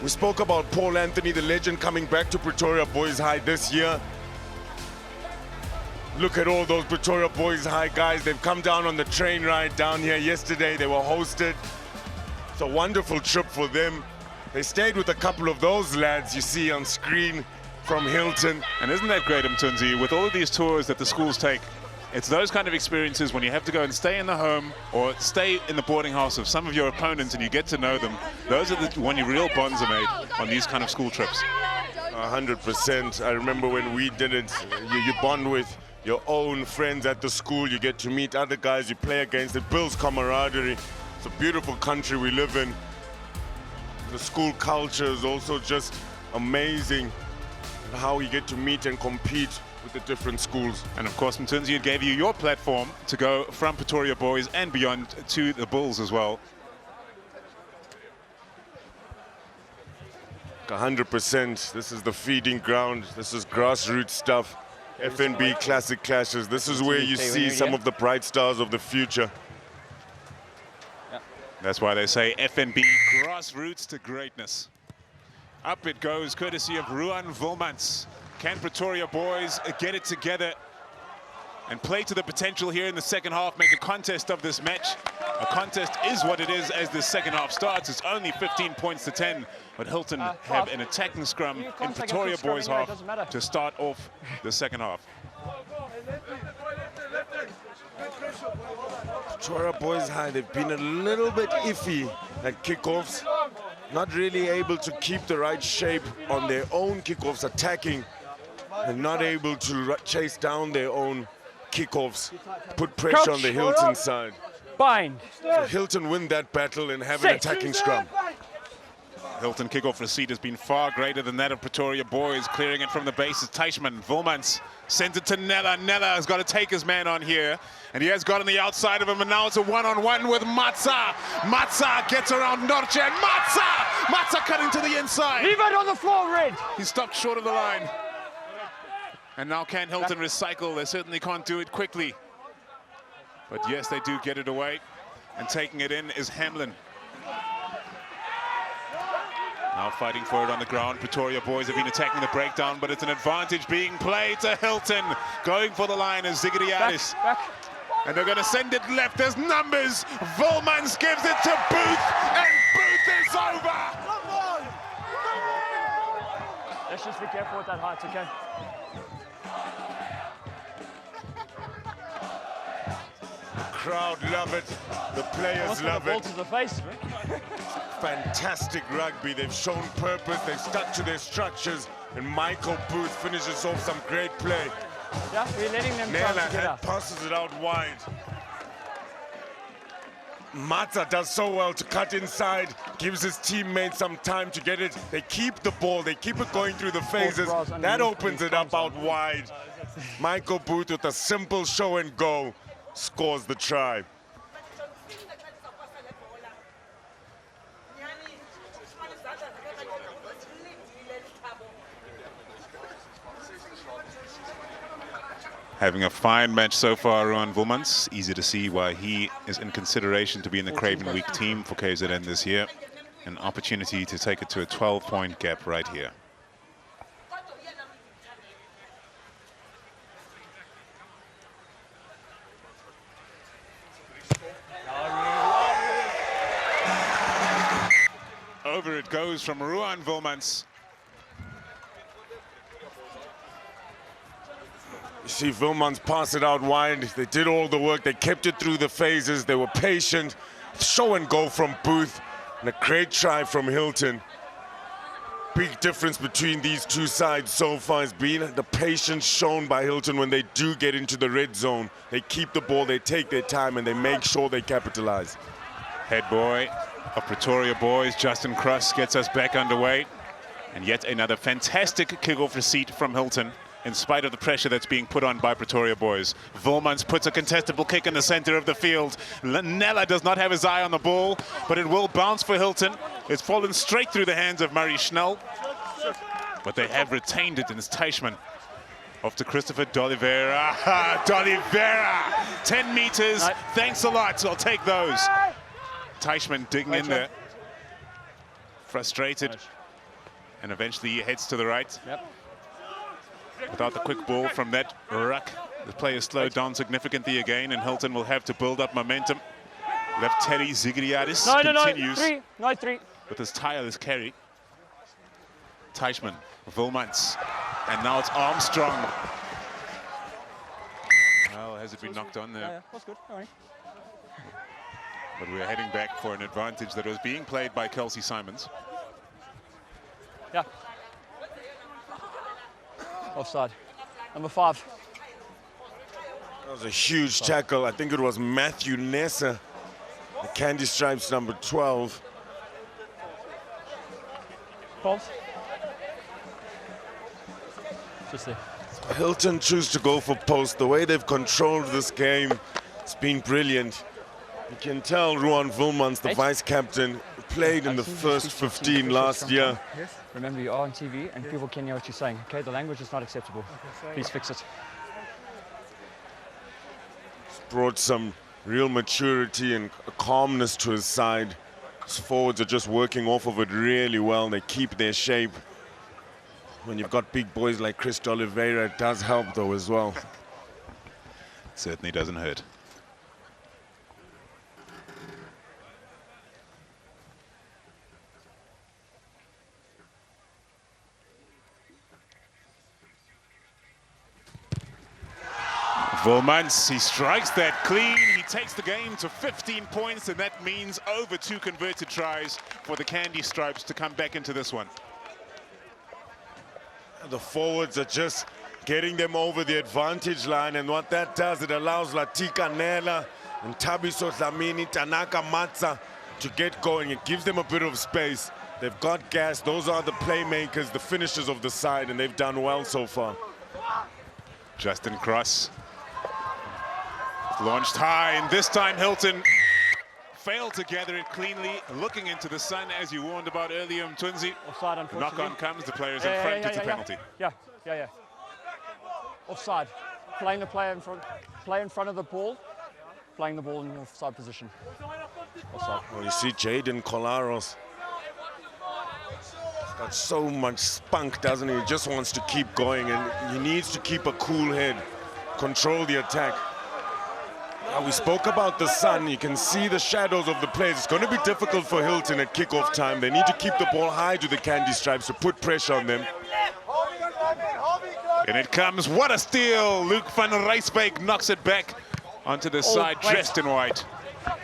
We spoke about Paul Anthony, the legend, coming back to Pretoria Boys High this year. Look at all those Pretoria Boys High guys. They've come down on the train ride down here yesterday. They were hosted. It's a wonderful trip for them. They stayed with a couple of those lads you see on screen from Hilton. And isn't that great, Mtunzi? With all of these tours that the schools take, it's those kind of experiences when you have to go and stay in the home or stay in the boarding house of some of your opponents and you get to know them. Those are when your real bonds are made on these kind of school trips. 100%. I remember when we did it, you bond with your own friends at the school, you get to meet other guys, you play against, it builds camaraderie. It's a beautiful country we live in. The school culture is also just amazing, how you get to meet and compete with the different schools. And of course, Mtunzi, it gave you your platform to go from Pretoria boys and beyond to the Bulls as well. 100%. This is the feeding ground. This is grassroots stuff. FNB Classic Clashes. This is where you see some of the bright stars of the future. That's why they say FNB, grassroots to greatness. Up it goes, courtesy of Ruan Wilmans. Can Pretoria boys get it together and play to the potential here in the second half, make a contest of this match? A contest is what it is as the second half starts. It's only 15 points to 10, but Hilton have an attacking scrum in Pretoria boys half to start off the second half. Pretoria Boys High, they've been a little bit iffy at kickoffs. Not really able to keep the right shape on their own kickoffs, attacking, and not able to chase down their own kickoffs, put pressure on the Hilton side. Bind. So Hilton win that battle and have an attacking scrum. Hilton kickoff receipt has been far greater than that of Pretoria boys. Clearing it from the base is Teichmann. Wilmans sent it to Nella. Nella has got to take his man on here, and he has got on the outside of him, and now it's a one-on-one with Matza. Matza gets around Norche, and Matza cutting to the inside. Leave it on the floor, Red. He stopped short of the line. And now can Hilton recycle? They certainly can't do it quickly. But yes, they do get it away. And taking it in is Hamlin. Now fighting for it on the ground. Pretoria boys have been attacking the breakdown, but it's an advantage being played to Hilton. Going for the line is Zigiriadis. And they're going to send it left. There's numbers. Wilmans gives it to Booth, and Booth is over. Let's just be careful with that height, okay? The crowd love it. The players love it. To the face, man. Fantastic rugby. They've shown purpose. They've stuck to their structures. And Michael Booth finishes off some great play. Yeah, we're letting them Nela come together. passes it out wide. Matza does so well to cut inside, gives his teammates some time to get it. They keep the ball, they keep it going through the phases. That opens it up out wide. Michael Booth with a simple show and go scores the try. Having a fine match so far, Rowan Wilmans. Easy to see why he is in consideration to be in the Craven Week team for KZN this year. An opportunity to take it to a 12-point gap right here. Over it goes from Rowan Wilmans. You see Wilmans pass it out wide. They did all the work. They kept it through the phases. They were patient. Show and go from Booth. And a great try from Hilton. Big difference between these two sides so far has been the patience shown by Hilton when they do get into the red zone. They keep the ball, they take their time, and they make sure they capitalize. Head boy of Pretoria boys, Justin Cross, gets us back underway. And yet another fantastic kickoff receipt from Hilton, in spite of the pressure that's being put on by Pretoria boys. Wilmans puts a contestable kick in the center of the field. Nela does not have his eye on the ball, but it will bounce for Hilton. It's fallen straight through the hands of Murray Schnell, but they have retained it, and it's Teichmann off to Christopher D'Oliveira. D'Oliveira, 10 meters, Right. Thanks a lot, I'll take those. Teichmann digging in there, frustrated, and eventually he heads to the right. Yep. Without the quick ball from that ruck, the play is slowed down significantly again, and Hilton will have to build up momentum. Left Terry Zigriadis continues three. with his tireless carry. Teichmann, Wilmans, and now it's Armstrong. Well, has it been knocked on there? Yeah, that's good. All right. But we're heading back for an advantage that was being played by Kelsey Simons. Yeah. Offside. Number 5. That was a huge tackle. I think it was Matthew Nessa, the Candy Stripes number 12. False. Just there. Hilton choose to go for post. The way they've controlled this game, it's been brilliant. You can tell Rowan Wilmans, the vice captain, played in the first 15 last year. Remember, you are on TV and people can hear what you're saying. Okay, the language is not acceptable. Please fix it. Brought some real maturity and calmness to his side. His forwards are just working off of it really well. They keep their shape. When you've got big boys like Chris D'Oliveira, it does help though as well. Certainly doesn't hurt. Wilmans, he strikes that clean. He takes the game to 15 points, and that means over 2 converted tries for the Candy Stripes to come back into this one. The forwards are just getting them over the advantage line, and what that does, it allows Latika Nela and Tabiso Dlamini, Tanaka Matza to get going. It gives them a bit of space. They've got gas. Those are the playmakers, the finishers of the side, and they've done well so far. Justin Cross launched high, and this time Hilton failed to gather it cleanly, looking into the sun as you warned about earlier, Mtunzi. Offside, The unfortunately. knock-on comes, the player's in front, it's a penalty. Yeah. Offside. Playing the player in front, play in front of the ball, playing the ball in the offside position. Offside. Well, you see Jaden Colaros. He's got so much spunk, doesn't he? He just wants to keep going, and he needs to keep a cool head, control the attack. Now, we spoke about the sun. You can see the shadows of the players. It's going to be difficult for Hilton at kickoff time. They need to keep the ball high to the Candy Stripes to put pressure on them. And it comes, what a steal! Luke van Rijsbeek knocks it back onto the side, dressed in white.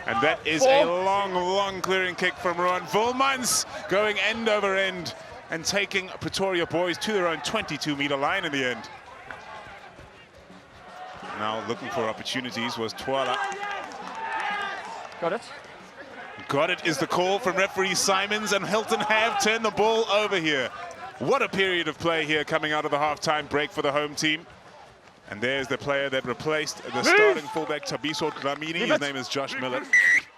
And that is a long clearing kick from Rowan Volmans, going end over end and taking Pretoria boys to their own 22-meter line in the end. Now looking for opportunities was Twala. Got it. Got it is the call from referee Simons, and Hilton have turned the ball over here. What a period of play here coming out of the halftime break for the home team. And there's the player that replaced the starting fullback Tabiso Dlamini. His name is Josh Miller.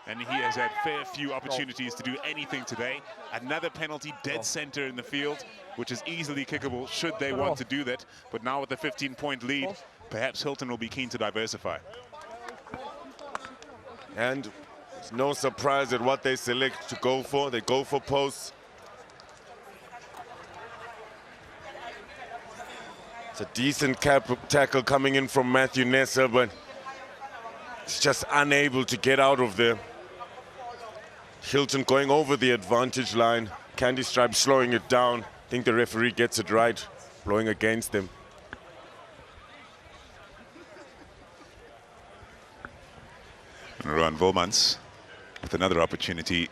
And he has had fair few opportunities to do anything today. Another penalty dead center in the field, which is easily kickable should they want to do that. But now with the 15-point lead, perhaps Hilton will be keen to diversify. And it's no surprise at what they select to go for. They go for posts. It's a decent tackle coming in from Matthew Nessa, but it's just unable to get out of there. Hilton going over the advantage line. Candy Stripe slowing it down. I think the referee gets it right, blowing against them. Rowan Volmans with another opportunity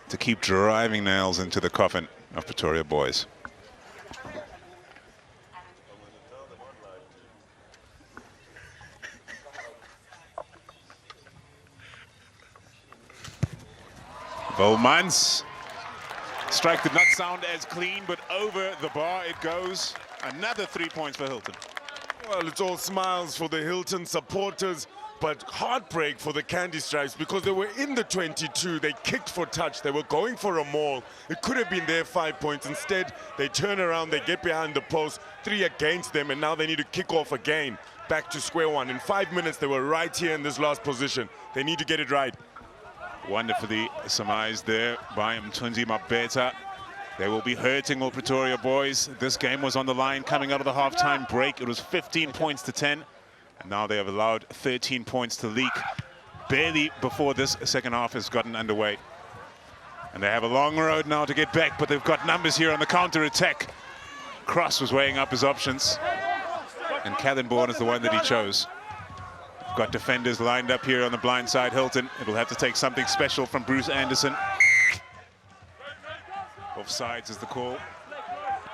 to keep driving nails into the coffin of Pretoria boys. Volmans. Strike did not sound as clean, but over the bar it goes. Another 3 points for Hilton. Well, it's all smiles for the Hilton supporters, but heartbreak for the Candy Stripes because they were in the 22. They kicked for touch. They were going for a maul. It could have been their 5 points. Instead, they turn around, they get behind the post, 3 against them, and now they need to kick off again. Back to square one. In 5 minutes, they were right here in this last position. They need to get it right. Wonderfully surmised there by Mtunzi Mabeta. They will be hurting all Pretoria boys. This game was on the line coming out of the halftime break. It was 15 points to 10. And now they have allowed 13 points to leak barely before this second half has gotten underway. And they have a long road now to get back, but they've got numbers here on the counter-attack. Cross was weighing up his options. And Callenborn is the one that he chose. Got defenders lined up here on the blind side. Hilton, it'll have to take something special from Bruce Anderson. Offsides is the call.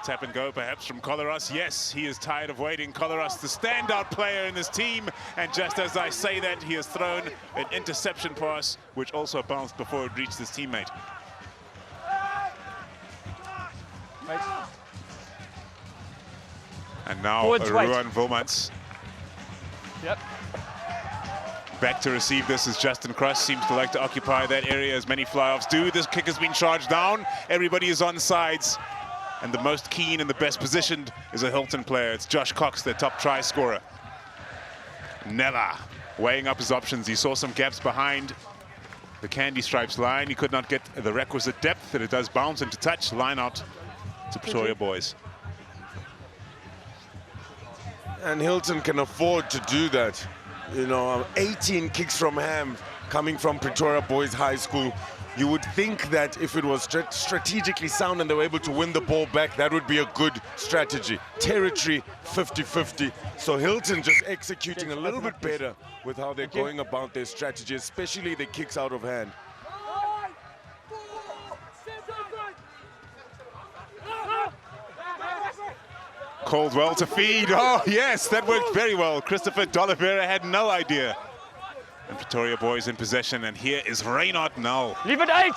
Tap and go perhaps from Collaros. Yes, he is tired of waiting. Collaros, the standout player in this team. And just as I say that, he has thrown an interception pass, which also bounced before it reached his teammate. And now Rowan Volmans. Yep. Back to receive this is Justin Cross. Seems to like to occupy that area as many fly-offs do. This kick has been charged down. Everybody is on sides. And the most keen and the best positioned is a Hilton player. It's Josh Cox, their top try scorer. Nella weighing up his options. He saw some gaps behind the Candy Stripes line. He could not get the requisite depth, and it does bounce into touch. Line out to Pretoria boys. And Hilton can afford to do that. You know, 18 kicks from ham coming from Pretoria Boys High School. You would think that if it was strategically sound and they were able to win the ball back, that would be a good strategy. Territory 50-50. So Hilton just executing a little bit better with how they're going about their strategy, especially the kicks out of hand. Caldwell to feed. Oh, yes, that worked very well. Christopher D'Oliveira had no idea. And Pretoria boys in possession, and here is Reynard Null. Leave it 8.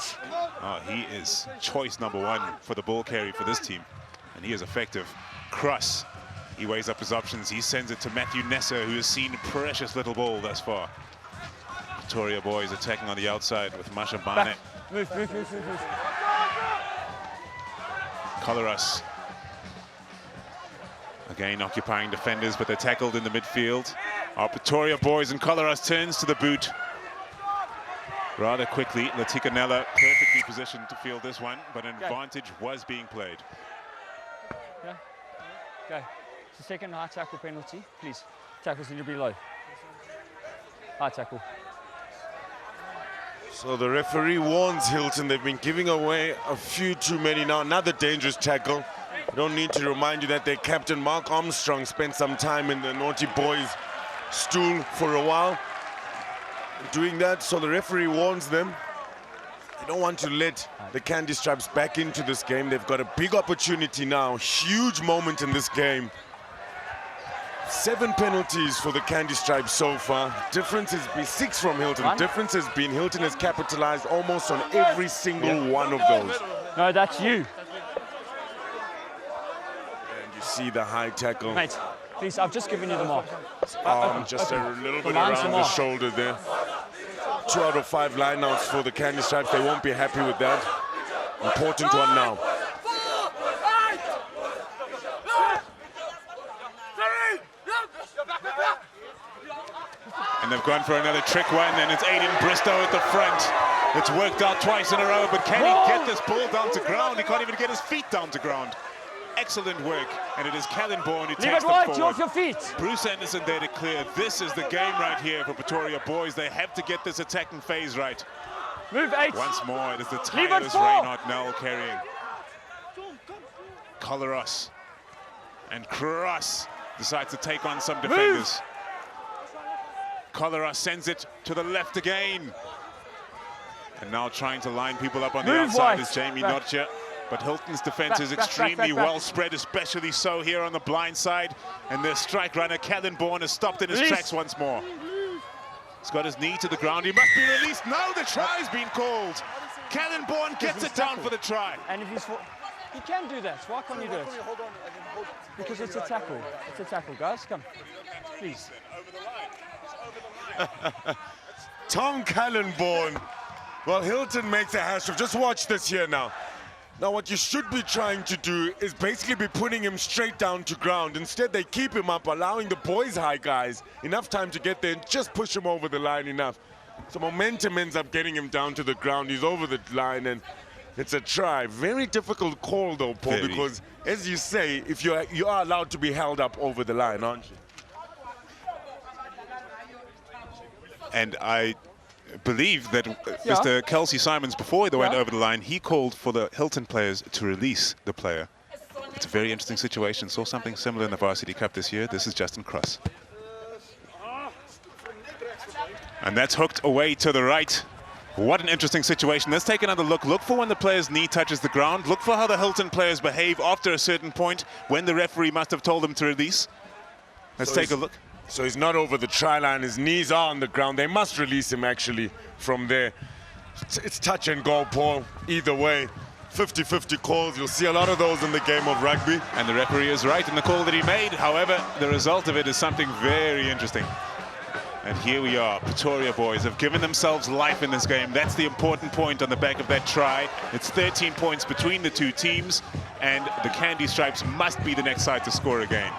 Oh, he is choice number 1 for the ball carry for this team, and he is effective. Cross, he weighs up his options. He sends it to Matthew Nessa, who has seen precious little ball thus far. Pretoria boys attacking on the outside with Masha Bane. Move. Collaros. Again, occupying defenders, but they're tackled in the midfield. Our Pretoria boys, and Collaros turns to the boot. Rather quickly, Latika Nella perfectly positioned to field this one, but an advantage was being played. Yeah. Okay. It's the second high tackle penalty. Please, tackles need to be low. High tackle. So the referee warns Hilton. They've been giving away a few too many now. Another dangerous tackle. I don't need to remind you that their captain, Mark Armstrong, spent some time in the naughty boys' stool for a while. doing that, so the referee warns them. They don't want to let the Candy Stripes back into this game. They've got a big opportunity now, huge moment in this game. 7 penalties for the Candy Stripes so far. Difference has been 6 from Hilton. Difference has been Hilton has capitalized almost on every single one of those. No, that's you. And you see the high tackle. Mate, please, I've just given you the mark. Just a little bit around the shoulder there. 2 out of 5 lineouts for the Candy Stripes. They won't be happy with that. Important one now. And they've gone for another trick one, and it's Aiden Bristow at the front. It's worked out twice in a row, but can he get this ball down to ground? He can't even get his feet down to ground. Excellent work, and it is Callan Bourne who takes them forward. Off your feet. Bruce Anderson there to clear. This is the game right here for Pretoria boys. They have to get this attacking phase right. Move 8. Once more, it is the tireless Reinhard Nell carrying. Collaros and Cross decides to take on some defenders. Collaros sends it to the left again. And now trying to line people up on the outside is Jamie Notcher. But Hilton's defense is extremely well spread, especially so here on the blind side. And their strike runner, Callan Bourne, has stopped in his tracks once more. He's got his knee to the ground. He must be released. No, the try's been called. Callan Bourne gets it down for the try. And if he can do that. Why can't you do it? Because it's a tackle. It's a tackle, guys. Come, please. Tom Callan Bourne. Well, Hilton makes a hash of. Just watch this here now. Now, what you should be trying to do is basically be putting him straight down to ground. Instead, they keep him up, allowing the boys' high guys enough time to get there and just push him over the line enough. So momentum ends up getting him down to the ground. He's over the line, and it's a try. Very difficult call, though, Paul, because, as you say, if you are allowed to be held up over the line, aren't you? And I believe that Mr. Kelsey Simons, before they went over the line, he called for the Hilton players to release the player. It's a very interesting situation. Saw something similar in the Varsity Cup this year. This is Justin Cross. And that's hooked away to the right. What an interesting situation. Let's take another look. Look for when the player's knee touches the ground. Look for how the Hilton players behave after a certain point when the referee must have told them to release. Let's take a look. So he's not over the try line. His knees are on the ground. They must release him, actually, from there. It's touch and go, Paul. Either way, 50-50 calls. You'll see a lot of those in the game of rugby. And the referee is right in the call that he made. However, the result of it is something very interesting. And here we are. Pretoria boys have given themselves life in this game. That's the important point on the back of that try. It's 13 points between the two teams, and the Candy Stripes must be the next side to score again.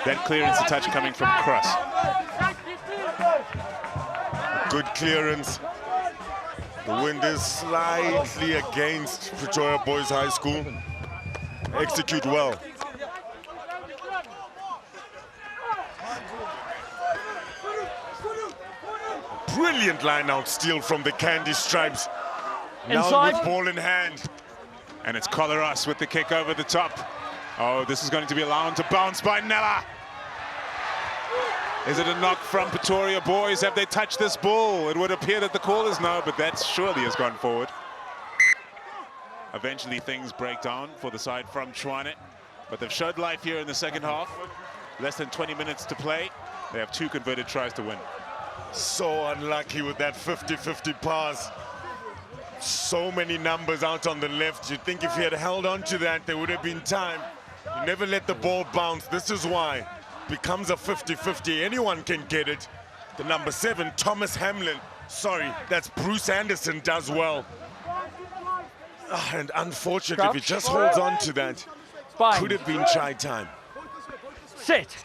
That clearance and touch coming from Cross. Good clearance. The wind is slightly against Pretoria Boys High School. Execute well. Brilliant line-out steal from the Candy Stripes. Now with ball in hand. And it's Collaros with the kick over the top. Oh, this is going to be allowed to bounce by Nella. Is it a knock from Pretoria boys? Have they touched this ball? It would appear that the call is no, but that surely has gone forward. Eventually things break down for the side from Tshwane, but they've showed life here in the second half. Less than 20 minutes to play. They have 2 converted tries to win. So unlucky with that 50-50 pass. So many numbers out on the left. You'd think if he had held on to that, there would have been time. You never let the ball bounce. This is why. Becomes a 50-50. Anyone can get it. The number 7, Thomas Hamlin. Sorry, that's Bruce Anderson, does well. And unfortunately, if he just holds on to that, could have been try time. Sit.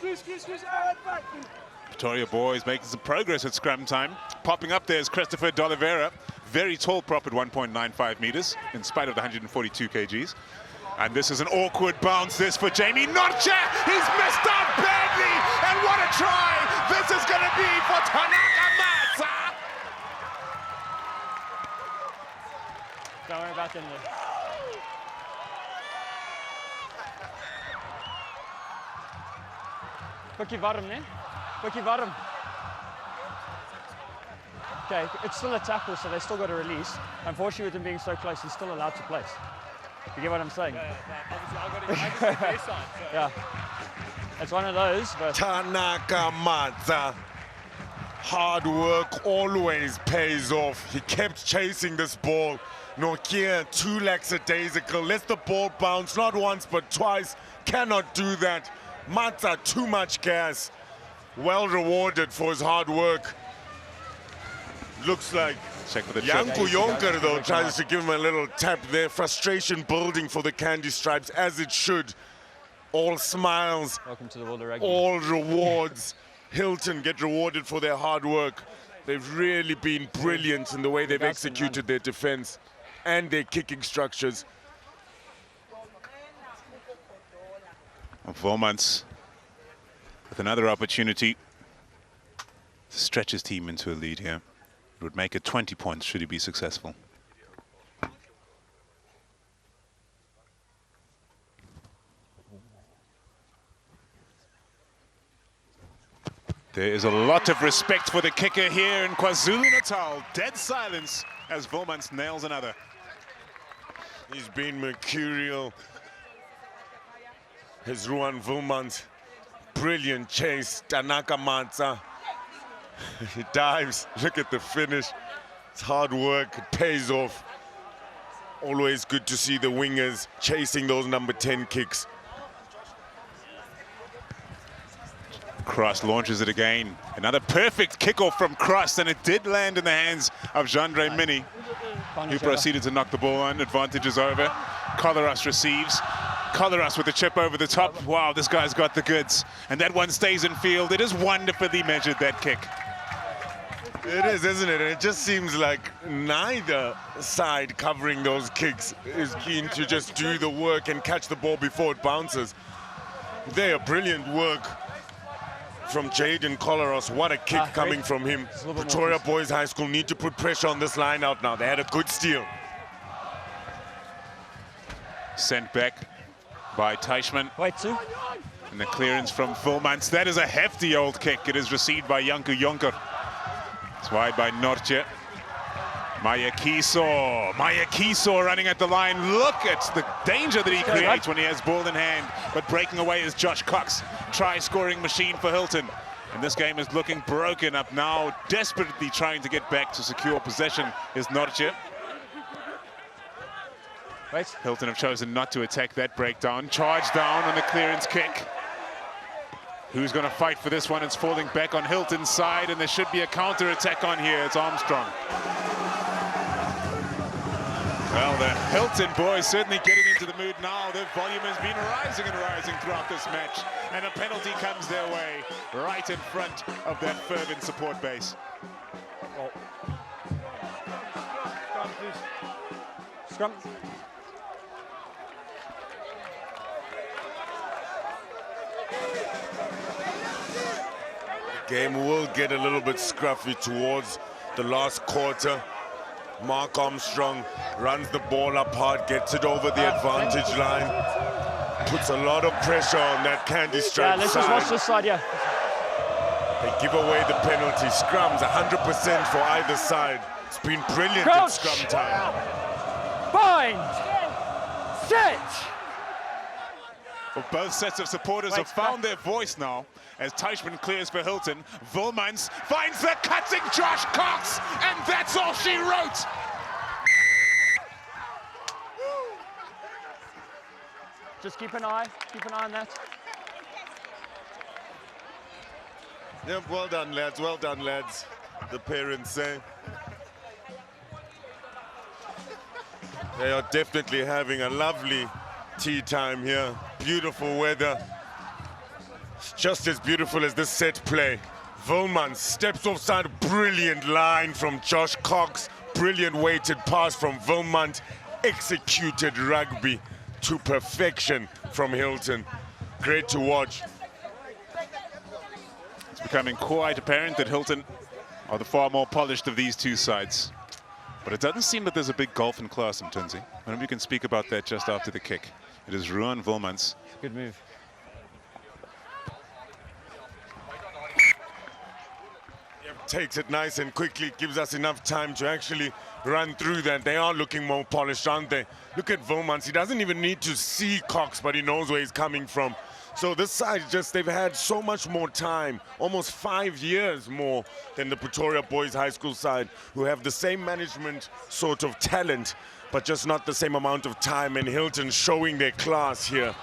Pretoria boys making some progress at scrum time. Popping up there is Christopher D'Oliveira. Very tall prop at 1.95 meters, in spite of the 142 kgs. And this is an awkward bounce, this for Jamie Notcher. He's missed out badly, and what a try! This is going to be for Tanaka Matsa. Don't worry about it. Bietjie warm, né? Bietjie warm. Okay, it's still a tackle, so they still got a release. Unfortunately, with him being so close, he's still allowed to place. You get what I'm saying? Yeah, obviously I got their side. So. Yeah. It's one of those, but Tanaka Matza. Hard work always pays off. He kept chasing this ball. Nokia, 2 lackadaisical. Lets the ball bounce, not once but twice. Cannot do that. Matza, too much gas. Well rewarded for his hard work. Looks like Check for the Janko trip. Jonker, though, tries to give him a little tap there. Frustration building for the Candy Stripes, as it should. All smiles, welcome to the world of rugby. all rewards. Hilton get rewarded for their hard work. They've really been brilliant in the way they've executed their defense and their kicking structures. Volmans with another opportunity to stretch his team into a lead here. It would make it 20 points should he be successful. There is a lot of respect for the kicker here in KwaZulu-Natal. Dead silence as Volmans nails another. He's been mercurial. His Ruan Volmans, brilliant chase. Tanaka Matza. He dives. Look at the finish. It's hard work. It pays off. Always good to see the wingers chasing those number 10 kicks. Cross launches it again. Another perfect kickoff from Cross, and it did land in the hands of Jandre Mini, who proceeded to knock the ball on. Advantage is over. Collaros receives. Collaros with the chip over the top. Wow, this guy's got the goods. And that one stays in field. It is wonderfully measured, that kick. It is, isn't it? And it just seems like neither side covering those kicks is keen to just do the work and catch the ball before it bounces. They are brilliant work from Jaden Collaros. What a kick coming from him. Pretoria Boys High School need to put pressure on this line out now. They had a good steal. Sent back by Teichmann. Wait, two. And the clearance from Volmans. That is a hefty old kick. It is received by Janko Jonker. It's wide by Nortje. Maya Kiso running at the line. Look at the danger that he creates when he has ball in hand. But breaking away is Josh Cox. Try scoring machine for Hilton. And this game is looking broken up now. Desperately trying to get back to secure possession is Nortje. Wait. Hilton have chosen not to attack that breakdown. Charge down on the clearance kick. Who's going to fight for this one? It's falling back on Hilton's side, and there should be a counter-attack on here. It's Armstrong. Well, the Hilton boys certainly getting into the mood now. Their volume has been rising and rising throughout this match. And a penalty comes their way right in front of that fervent support base. Oh. Scrum. Game will get a little bit scruffy towards the last quarter. Mark Armstrong runs the ball up hard, gets it over the advantage line, puts a lot of pressure on that Candy Stripe Yeah, let's just watch this side, yeah. They give away the penalty. Scrums 100% for either side. It's been brilliant at scrum time. Bind! Set! Well, both sets of supporters have found their voice now as Teichmann clears for Hilton. Volmans finds the cutting Josh Cox, and that's all she wrote. Just keep an eye on that. Yep, well done, lads, the parents say. They are definitely having a lovely tea time here. Beautiful weather. It's just as beautiful as this set play. Volmans steps offside, brilliant line from Josh Cox. Brilliant weighted pass from Volmans. Executed rugby to perfection from Hilton. Great to watch. It's becoming quite apparent that Hilton are the far more polished of these two sides. But it doesn't seem that there's a big gulf in class, Mtunzi. Maybe we can speak about that just after the kick. It is Ruan Volmans. Good move. takes it nice and quickly, gives us enough time to actually run through that. They are looking more polished, aren't they? Look at Vomans. He doesn't even need to see Cox, but he knows where he's coming from. So this side, they've had so much more time, almost 5 years more than the Pretoria Boys High School side, who have the same management sort of talent, but just not the same amount of time. And Hilton showing their class here.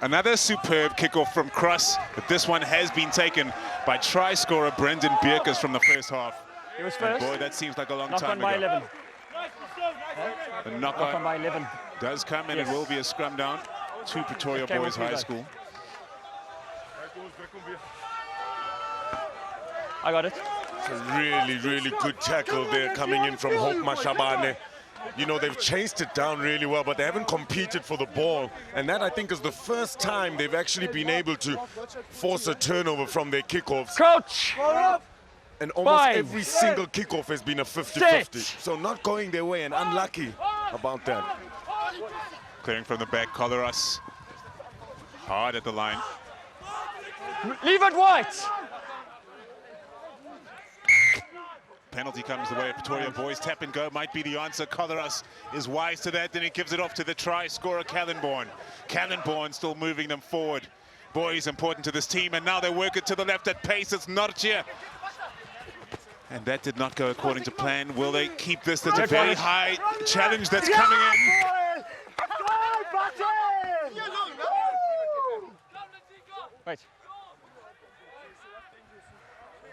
Another superb kickoff from Cross, but this one has been taken by try scorer Brendan Bierkes from the first half. He was And first. boy, that seems like a long Knock time on by ago. 11. The Knock on knock-on by 11. does come, and Yes. it will be a scrum down to Pretoria Okay, Boys we'll do High that. School. I got it. It's a really, really good tackle there coming in from Hope Mashabane. You know, they've chased it down really well, but they haven't competed for the ball. And that, I think, is the first time they've actually been able to force a turnover from their kickoffs. Coach! And almost 5. every single kickoff has been a 50-50. Set. So not going their way, and unlucky about that. Clearing from the back, Collaros hard at the line. Leave it white! Penalty comes the way of Pretoria Boys. Tap and go might be the answer. Collaros is wise to that. Then he gives it off to the try scorer, Callenborn. Callenborn still moving them forward. Boys important to this team, and now they work it to the left at pace. It's Nortje. And that did not go according to plan. Will they keep this? That's a very high challenge that's coming in. Wait.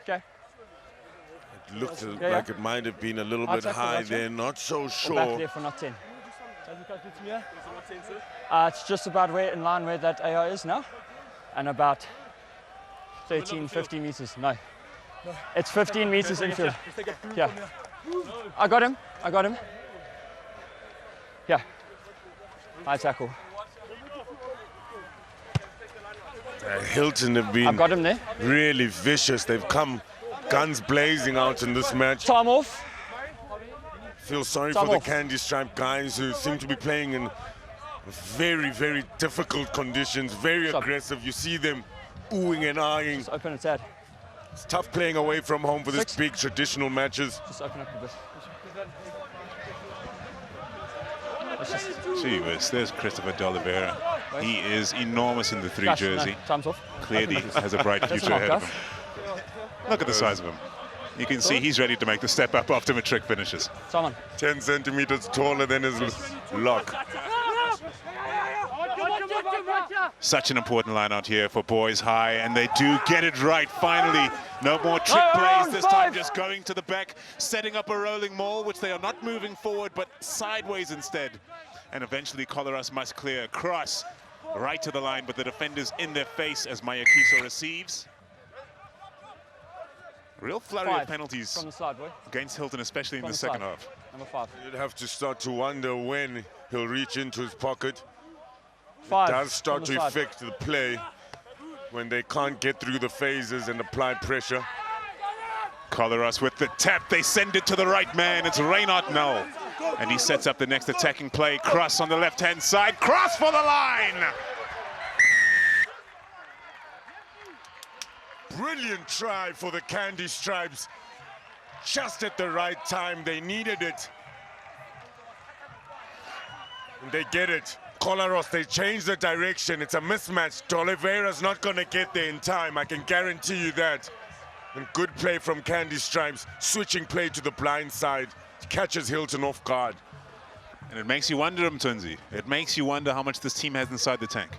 Okay. It looked yeah. like it might have been a little bit tackle, high that's it. there, not so Or back sure. there for not 10. It's just about where in line where that AR is now. And about 13, 15 meters. No. It's 15 meters infield. Yeah. I got him. I got him. Yeah. High tackle. Hilton have I've been got him there. really vicious. They've come guns blazing out in this match. Time off. Feel sorry Time for the off. Candy Stripe guys who seem to be playing in very, very difficult conditions, very Stop. aggressive. You see them oohing and eyeing. Just open its head. It's tough playing away from home for this 6. big traditional matches. Just open up a bit. Let's just Gee whiz, there's Christopher De Oliveira. He is enormous in the 3 Flash. jersey. No, time's off. Clearly has a bright That's future not ahead of tough. him. Look at the size of him. You can see he's ready to make the step up after matric finishes. Someone. 10 centimeters taller than his lock. Such an important line out here for Boys High, and they do get it right finally. No more trick plays this time, just going to the back, setting up a rolling maul, which they are not moving forward, but sideways instead. And eventually Collaros must clear. Cross right to the line, but the defender's in their face as Mayakiso receives. Real flurry 5 of penalties from the side, boy. against Hilton, especially in From the the second side. half. Number 5. You'd have to start to wonder when he'll reach into his pocket. 5. Does start from to the side. affect the play when they can't get through the phases and apply pressure. Collaros with the tap, they send it to the right man. It's Reynard Null. And he sets up the next attacking play. Cross on the left-hand side. Cross for the line! Brilliant try for the Candy Stripes. Just at the right time, they needed it. And they get it. Collaros, they change the direction. It's a mismatch. Oliveira's not gonna get there in time. I can guarantee you that. And good play from Candy Stripes. Switching play to the blind side. Catches Hilton off guard. And it makes you wonder, Mtunzi. It makes you wonder how much this team has inside the tank.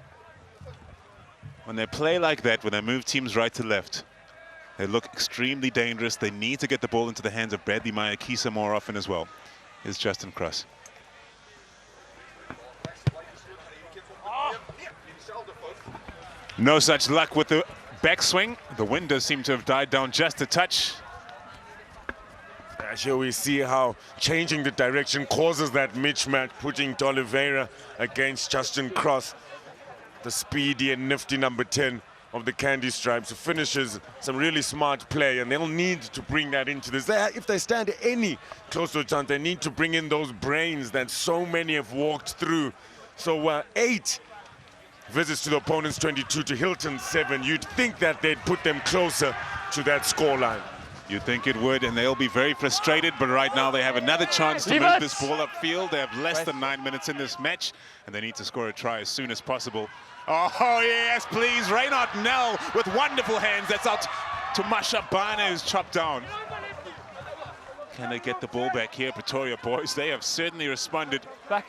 When they play like that, when they move teams right to left, they look extremely dangerous. They need to get the ball into the hands of Bradley Mayakisa more often as well. Here's Justin Cross. No such luck with the backswing. The wind does seem to have died down just a touch. Here we see how changing the direction causes that mismatch, putting Oliveira against Justin Cross, the speedy and nifty number 10 of the Candy Stripes, who finishes some really smart play, and they'll need to bring that into this. If they stand any close to a chance, they need to bring in those brains that so many have walked through. So 8 visits to the opponent's 22 to Hilton 7. You'd think that they'd put them closer, to that scoreline. You'd think it would, and they'll be very frustrated, but right now they have another chance to Leave move it. this ball upfield. They have less than 9 minutes in this match, and they need to score a try as soon as possible. Oh, yes, please. Reynard Nell with wonderful hands. That's out to Mashabane, who's chopped down. Can they get the ball back here, Pretoria boys? They have certainly responded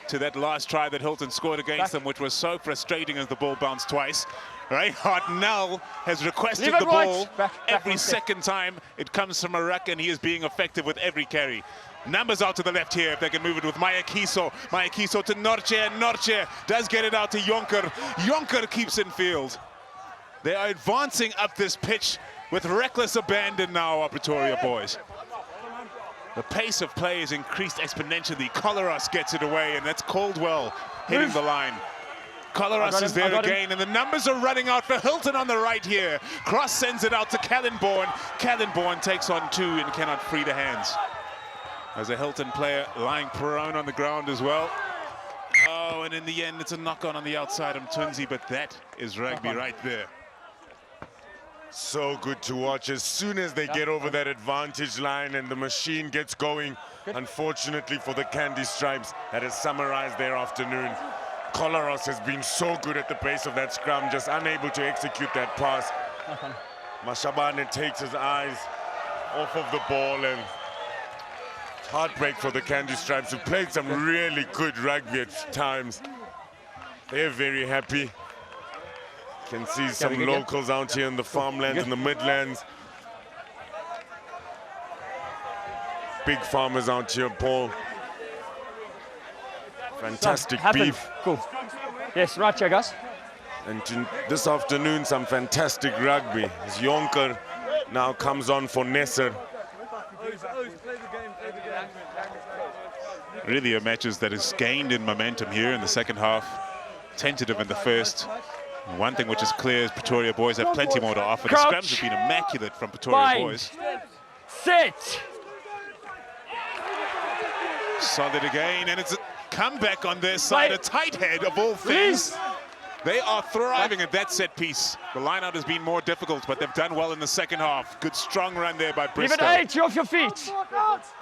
to that last try that Hilton scored against them, which was so frustrating as the ball bounced twice. Reynard Nell has requested the ball every second time it comes from a ruck, and he is being effective with every carry. Numbers out to the left here if they can move it with Mayakiso. Mayakiso to Norche, and Norche does get it out to Jonker. Jonker keeps in field. They are advancing up this pitch with reckless abandon now, our Pretoria boys. The pace of play has increased exponentially. Collaros gets it away, and that's Caldwell hitting the line. Collaros is there again, and the numbers are running out for Hilton on the right here. Cross sends it out to Callenborn. Callenborn takes on two and cannot free the hands. There's a Hilton player lying prone on the ground as well. Oh, and in the end, it's a knock-on the outside of Mtunzi, but that is rugby right there. So good to watch. As soon as they get over that advantage line and the machine gets going, unfortunately for the Candy Stripes, that has summarized their afternoon. Collaros has been so good at the base of that scrum, just unable to execute that pass. Mashabane takes his eyes off of the ball, and heartbreak for the Candy Stripes, who played some really good rugby at times. They're very happy. Can see some locals out here in the farmlands, in the Midlands. Big farmers out here, Paul. Fantastic beef. Cool. Yes, right here, guys. And this afternoon, some fantastic rugby. As Jonker now comes on for Nesser. Really a match that has gained in momentum here in the second half. Tentative in the first. One thing which is clear is Pretoria boys have plenty more to offer. The scrums have been immaculate from Pretoria boys. Sit. Solid again, and it's a comeback on their side. A tight head of all things. They are thriving at that set piece. The line-out has been more difficult, but they've done well in the second half. Good strong run there by Bristol. Leave it 8, you're off your feet.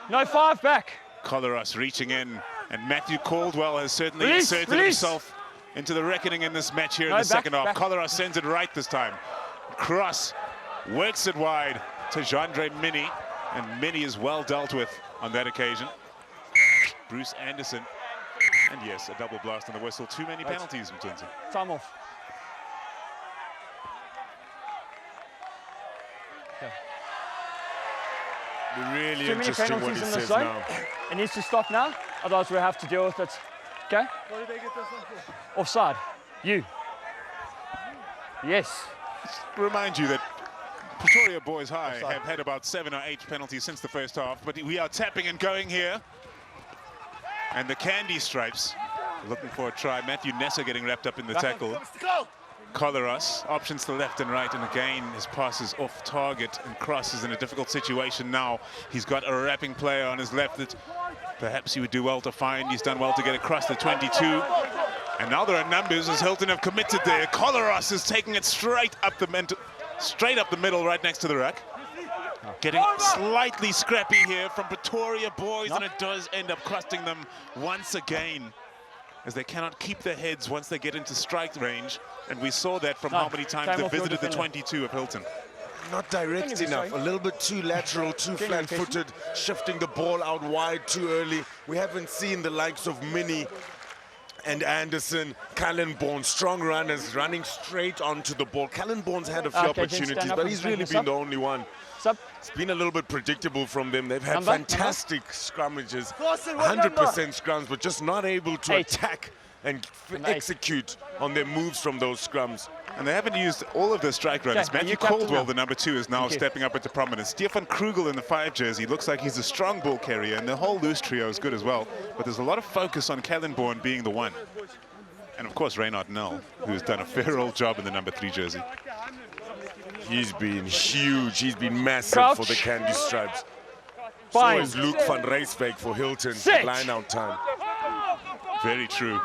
No 5 back. Collaros reaching in, and Matthew Caldwell has certainly inserted himself into the reckoning in this match here in the second half. Collaros sends it right this time. Cross works it wide to Jandre Mini, and Mini is well dealt with on that occasion. Bruce Anderson, and yes, a double blast on the whistle. Too many penalties, Mtunzi. Time off. Okay. Really Too many interesting what penalties he in the says zone. now. It needs to stop now, otherwise we'll have to deal with it. Okay? What did they get this one for? Offside. You. Yes. Remind you that Pretoria Boys High have had about 7 or 8 penalties since the first half, but we are tapping and going here. And the Candy Stripes looking for a try. Matthew Nesser getting wrapped up in the tackle. Collaros, options to left and right, and again his pass is off target, and Cross is in a difficult situation now. He's got a wrapping player on his left that perhaps he would do well to find. He's done well to get across the 22. And now there are numbers as Hilton have committed there. Collaros is taking it straight up the middle right next to the ruck. Getting slightly scrappy here from Pretoria boys, and it does end up costing them once again, as they cannot keep their heads once they get into strike range. And we saw that from how many times they visited the 22 of Hilton. Not direct enough, a little bit too lateral, too flat-footed, shifting the ball out wide too early. We haven't seen the likes of Mini and Anderson. Callenborn, strong runners, running straight onto the ball. Callenborn's had a few opportunities, but he's really been the only one. It's been a little bit predictable from them. They've had fantastic scrummages, 100% scrums, but just not able to attack and execute on their moves from those scrums. And they haven't used all of their strike runners. Matthew Caldwell, the number 2, is now stepping up into prominence. Stefan Krugel in the 5 jersey looks like he's a strong ball carrier, and the whole loose trio is good as well. But there's a lot of focus on Callenborn being the one. And of course, Reynard Nell, who's done a fair old job in the number 3 jersey. He's been huge. He's been massive for the Candy Stripes. So is Luke van Rysbeek for Hilton at line-out time. Very true.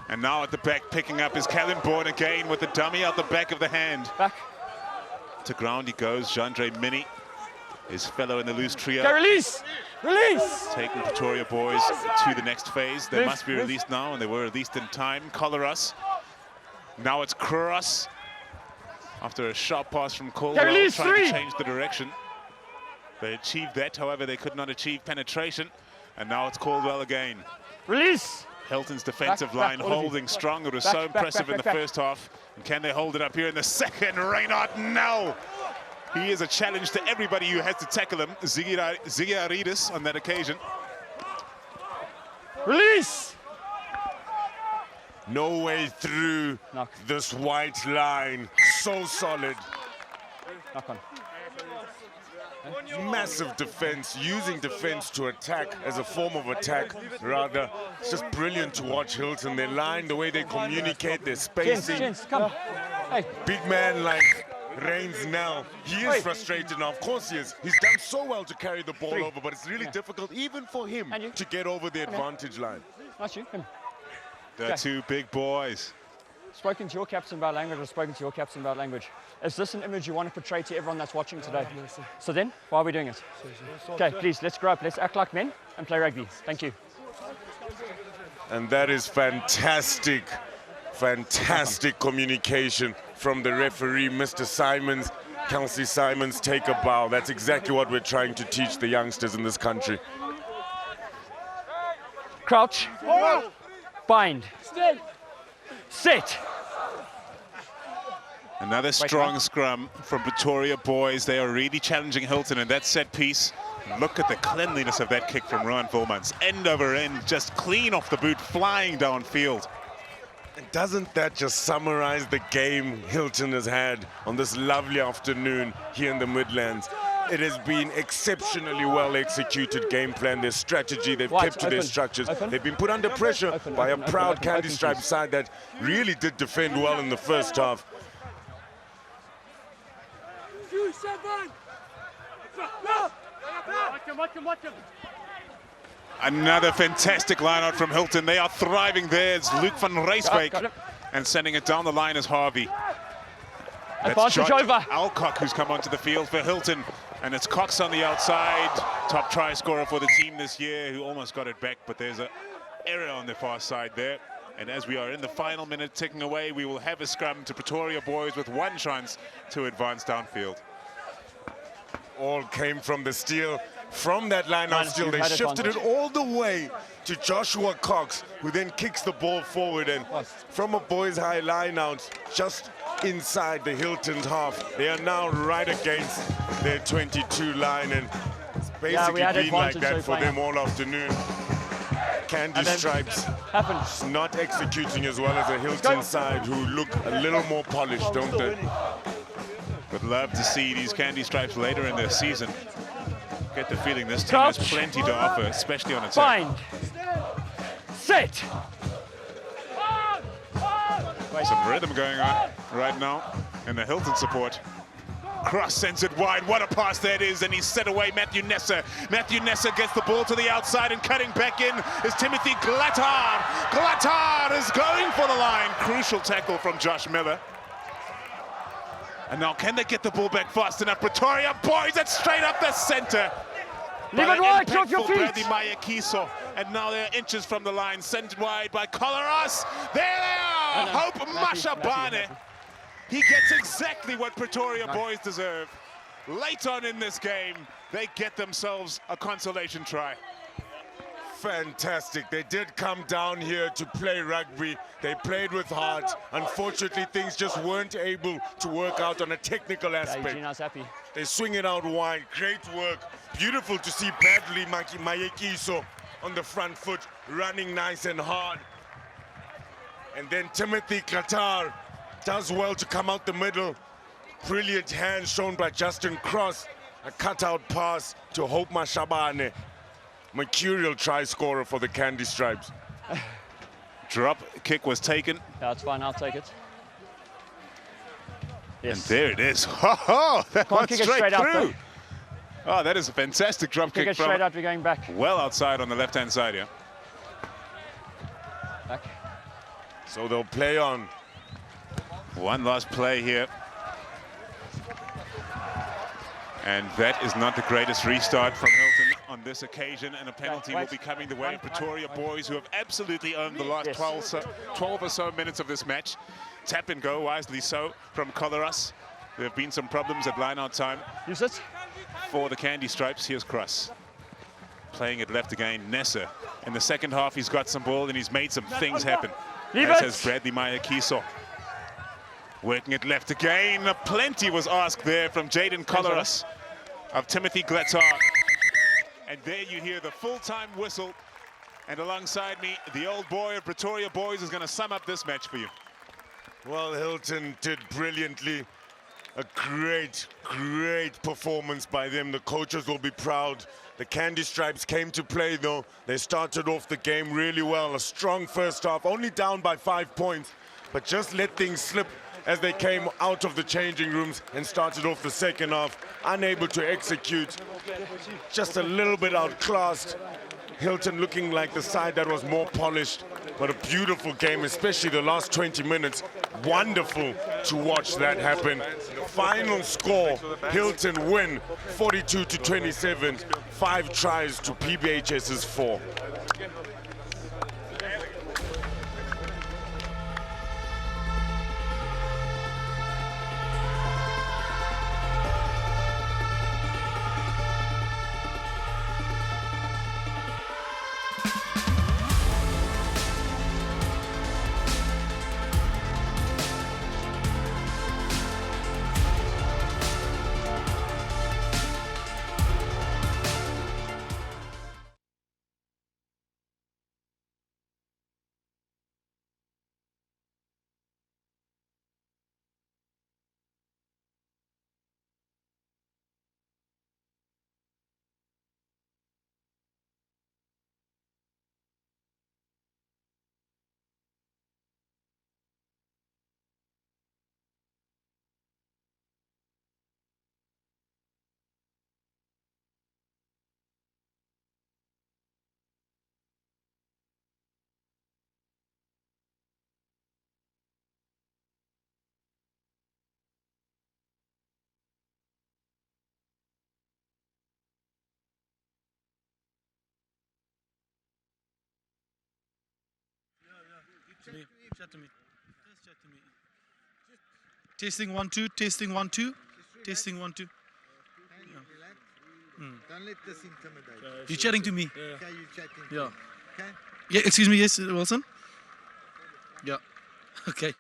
And now at the back, picking up is Callenborn again with the dummy out the back of the hand. To ground he goes. Jandre Mini, his fellow in the loose trio. Okay, release! Release! Taking Pretoria boys to the next phase. They must be released now, and they were released in time. Collaras. Now it's Cross. After a sharp pass from Colwell, trying to change the direction. They achieved that, however, they could not achieve penetration. And now it's Caldwell again. Release! Hilton's defensive line holding strong. It was so impressive in the first half. And can they hold it up here in the second? Reinhard, no! He is a challenge to everybody who has to tackle him. Zigiaridis on that occasion. Release! No way through this white line. So solid. Knock on. Massive defense, using defense to attack as a form of attack, rather. It's just brilliant to watch Hilton. Their line, the way they communicate, their spacing. Gents, come. Hey. Big man like Reigns now. He is frustrated now. Of course he is. He's done so well to carry the ball over, but it's really difficult even for him to get over the advantage line. Not you. Come. They're two big boys. Spoken to your captain about language, or spoken to your captain about language. Is this an image you want to portray to everyone that's watching today? So then, why are we doing it? Okay, please, let's grow up. Let's act like men and play rugby. Thank you. And that is fantastic, fantastic communication from the referee, Mr. Simons. Kelsey Simons, take a bow. That's exactly what we're trying to teach the youngsters in this country. Crouch. Bind. Set. Another strong scrum from Pretoria boys. They are really challenging Hilton in that set piece. Look at the cleanliness of that kick from Rowan Volmans. End over end, just clean off the boot, flying downfield. And doesn't that just summarize the game Hilton has had on this lovely afternoon here in the Midlands? It has been exceptionally well executed game plan, their strategy, they've kept to their structures. They've been put under pressure by a proud candy stripe side that really did defend well in the first half. Another fantastic line out from Hilton. They are thriving there. It's Luke van Ryswyk, and sending it down the line is Harvey. That's Advantage over. Alcock who's come onto the field for Hilton, and it's Cox on the outside. Top try scorer for the team this year, who almost got it back, but there's an error on the far side there. And as we are in the final minute ticking away, we will have a scrum to Pretoria boys with one chance to advance downfield. All came from the steal. From that line out steal, they shifted it all the way to Joshua Cox, who then kicks the ball forward. And from a boys' high line out, just inside the Hilton's half, they are now right against their 22 line. And it's basically been like that for them all afternoon. Candy Stripes not executing as well as the Hilton side, who look a little more polished, don't they? Would love to see these Candy Stripes later in their season. Get the feeling this team has plenty to offer, especially on its Bind. Set. Some rhythm going on right now in the Hilton support. Cross sends it wide. What a pass that is, and he's set away Matthew Nessa. Matthew Nessa gets the ball to the outside, and cutting back in is Timothy Glatar. Glatar is going for the line. Crucial tackle from Josh Miller. And now can they get the ball back fast enough? Pretoria boys, it's straight up the center. Leave it wide, drop your feet. Bradley Mayakiso. And now they're inches from the line, sent wide by Collaras. There they are, Hope Mashabane. He gets exactly what Pretoria boys deserve. Late on in this game, they get themselves a consolation try. Fantastic. They did come down here to play rugby. They played with heart. Unfortunately, things just weren't able to work out on a technical aspect. Happy. They swing it out wide. Great work. Beautiful to see Bradley Mayekiso on the front foot, running nice and hard. And then Timothy Qatar does well to come out the middle. Brilliant hands shown by Justin Cross. A cutout pass to Hope Mashabane. Mercurial try scorer for the Candy Stripes. Drop kick was taken. That's fine, I'll take it. Yes. And there it is. Oh, that went straight through. Out, oh, that is a fantastic drop kick. Kick it straight out, we're going back. Well outside on the left-hand side here. Back. So they'll play on. One last play here. And that is not the greatest restart from Hilton on this occasion, and a penalty will be coming the way of Pretoria boys, who have absolutely owned the last 12 or so minutes of this match. Tap and go, wisely so, from Coloras. There have been some problems at line-out time for the Candy Stripes. Here's Cross playing it left again. Nessa in the second half, he's got some ball and he's made some things happen, as has Bradley Meyer-Kiso. Working it left again. Plenty was asked there from Jaden Coloras of Timothy Glatar. And there you hear the full-time whistle. And alongside me, the old boy of Pretoria boys is going to sum up this match for you. Well, Hilton did brilliantly. A great, great performance by them. The coaches will be proud. The Candy Stripes came to play, though. They started off the game really well. A strong first half, only down by 5 points, but just let things slip as they came out of the changing rooms and started off the second half, unable to execute, just a little bit outclassed. Hilton looking like the side that was more polished, but a beautiful game, especially the last 20 minutes. Wonderful to watch that happen. Final score, Hilton win 42-27, 5 tries to PBHS's 4. Chat to me. Just chat to me. Testing 1 2. Testing 1 2. Testing 1 2. Don't let this intimidate. You're chatting to me. Okay, you chatting. Yeah. Okay. Yeah. Excuse me. Yes, Wilson. Yeah. Okay.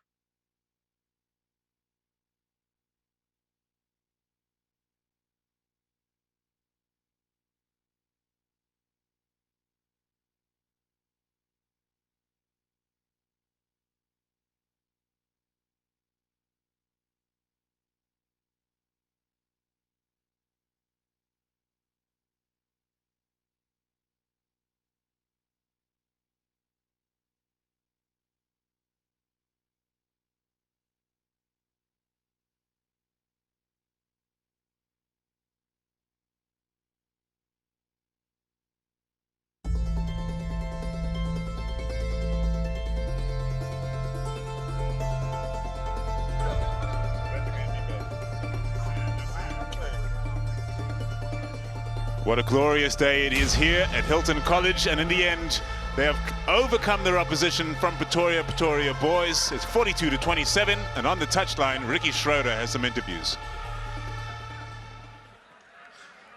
What a glorious day it is here at Hilton College, and in the end, they have overcome their opposition from Pretoria boys. It's 42-27, and on the touchline, Ricky Schroeder has some interviews.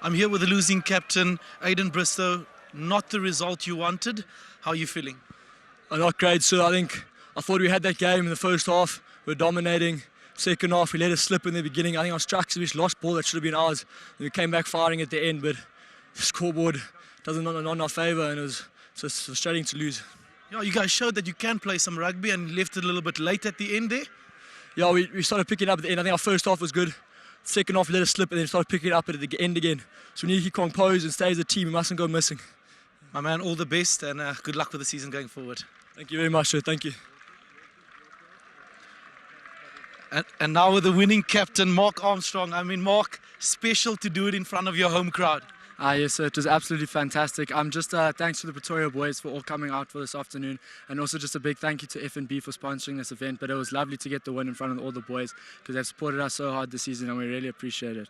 I'm here with the losing captain, Aiden Bristow. Not the result you wanted. How are you feeling? Not great, sir. I thought we had that game in the first half. We were dominating. Second half, we let it slip in the beginning. I think our strikes, we lost ball that should have been ours. And we came back firing at the end, but the scoreboard doesn't not in our favour, and it was just frustrating to lose. Yeah, you guys showed that you can play some rugby and left it a little bit late at the end there. Yeah, we started picking up at the end. I think our first half was good. Second half, we let it slip, and then started picking it up at the end again. So we need to keep composed and stay as a team. We mustn't go missing. My man, all the best, and good luck with the season going forward. Thank you very much, sir. Thank you. And now with the winning captain, Mark Armstrong. I mean, Mark, special to do it in front of your home crowd. Yes, sir, it was absolutely fantastic. Just thanks to the Pretoria boys for all coming out for this afternoon, and also just a big thank you to FNB for sponsoring this event. But it was lovely to get the win in front of all the boys because they've supported us so hard this season, and we really appreciate it.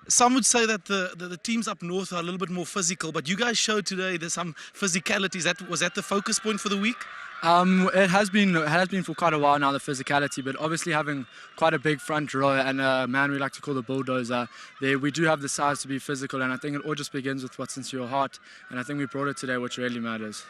Some would say that the teams up north are a little bit more physical, but you guys showed today there's some physicality. Was that the focus point for the week? It has been for quite a while now, the physicality, but obviously having quite a big front row and a man we like to call the bulldozer, we do have the size to be physical, and I think it all just begins with what's into your heart, and I think we brought it today, which really matters.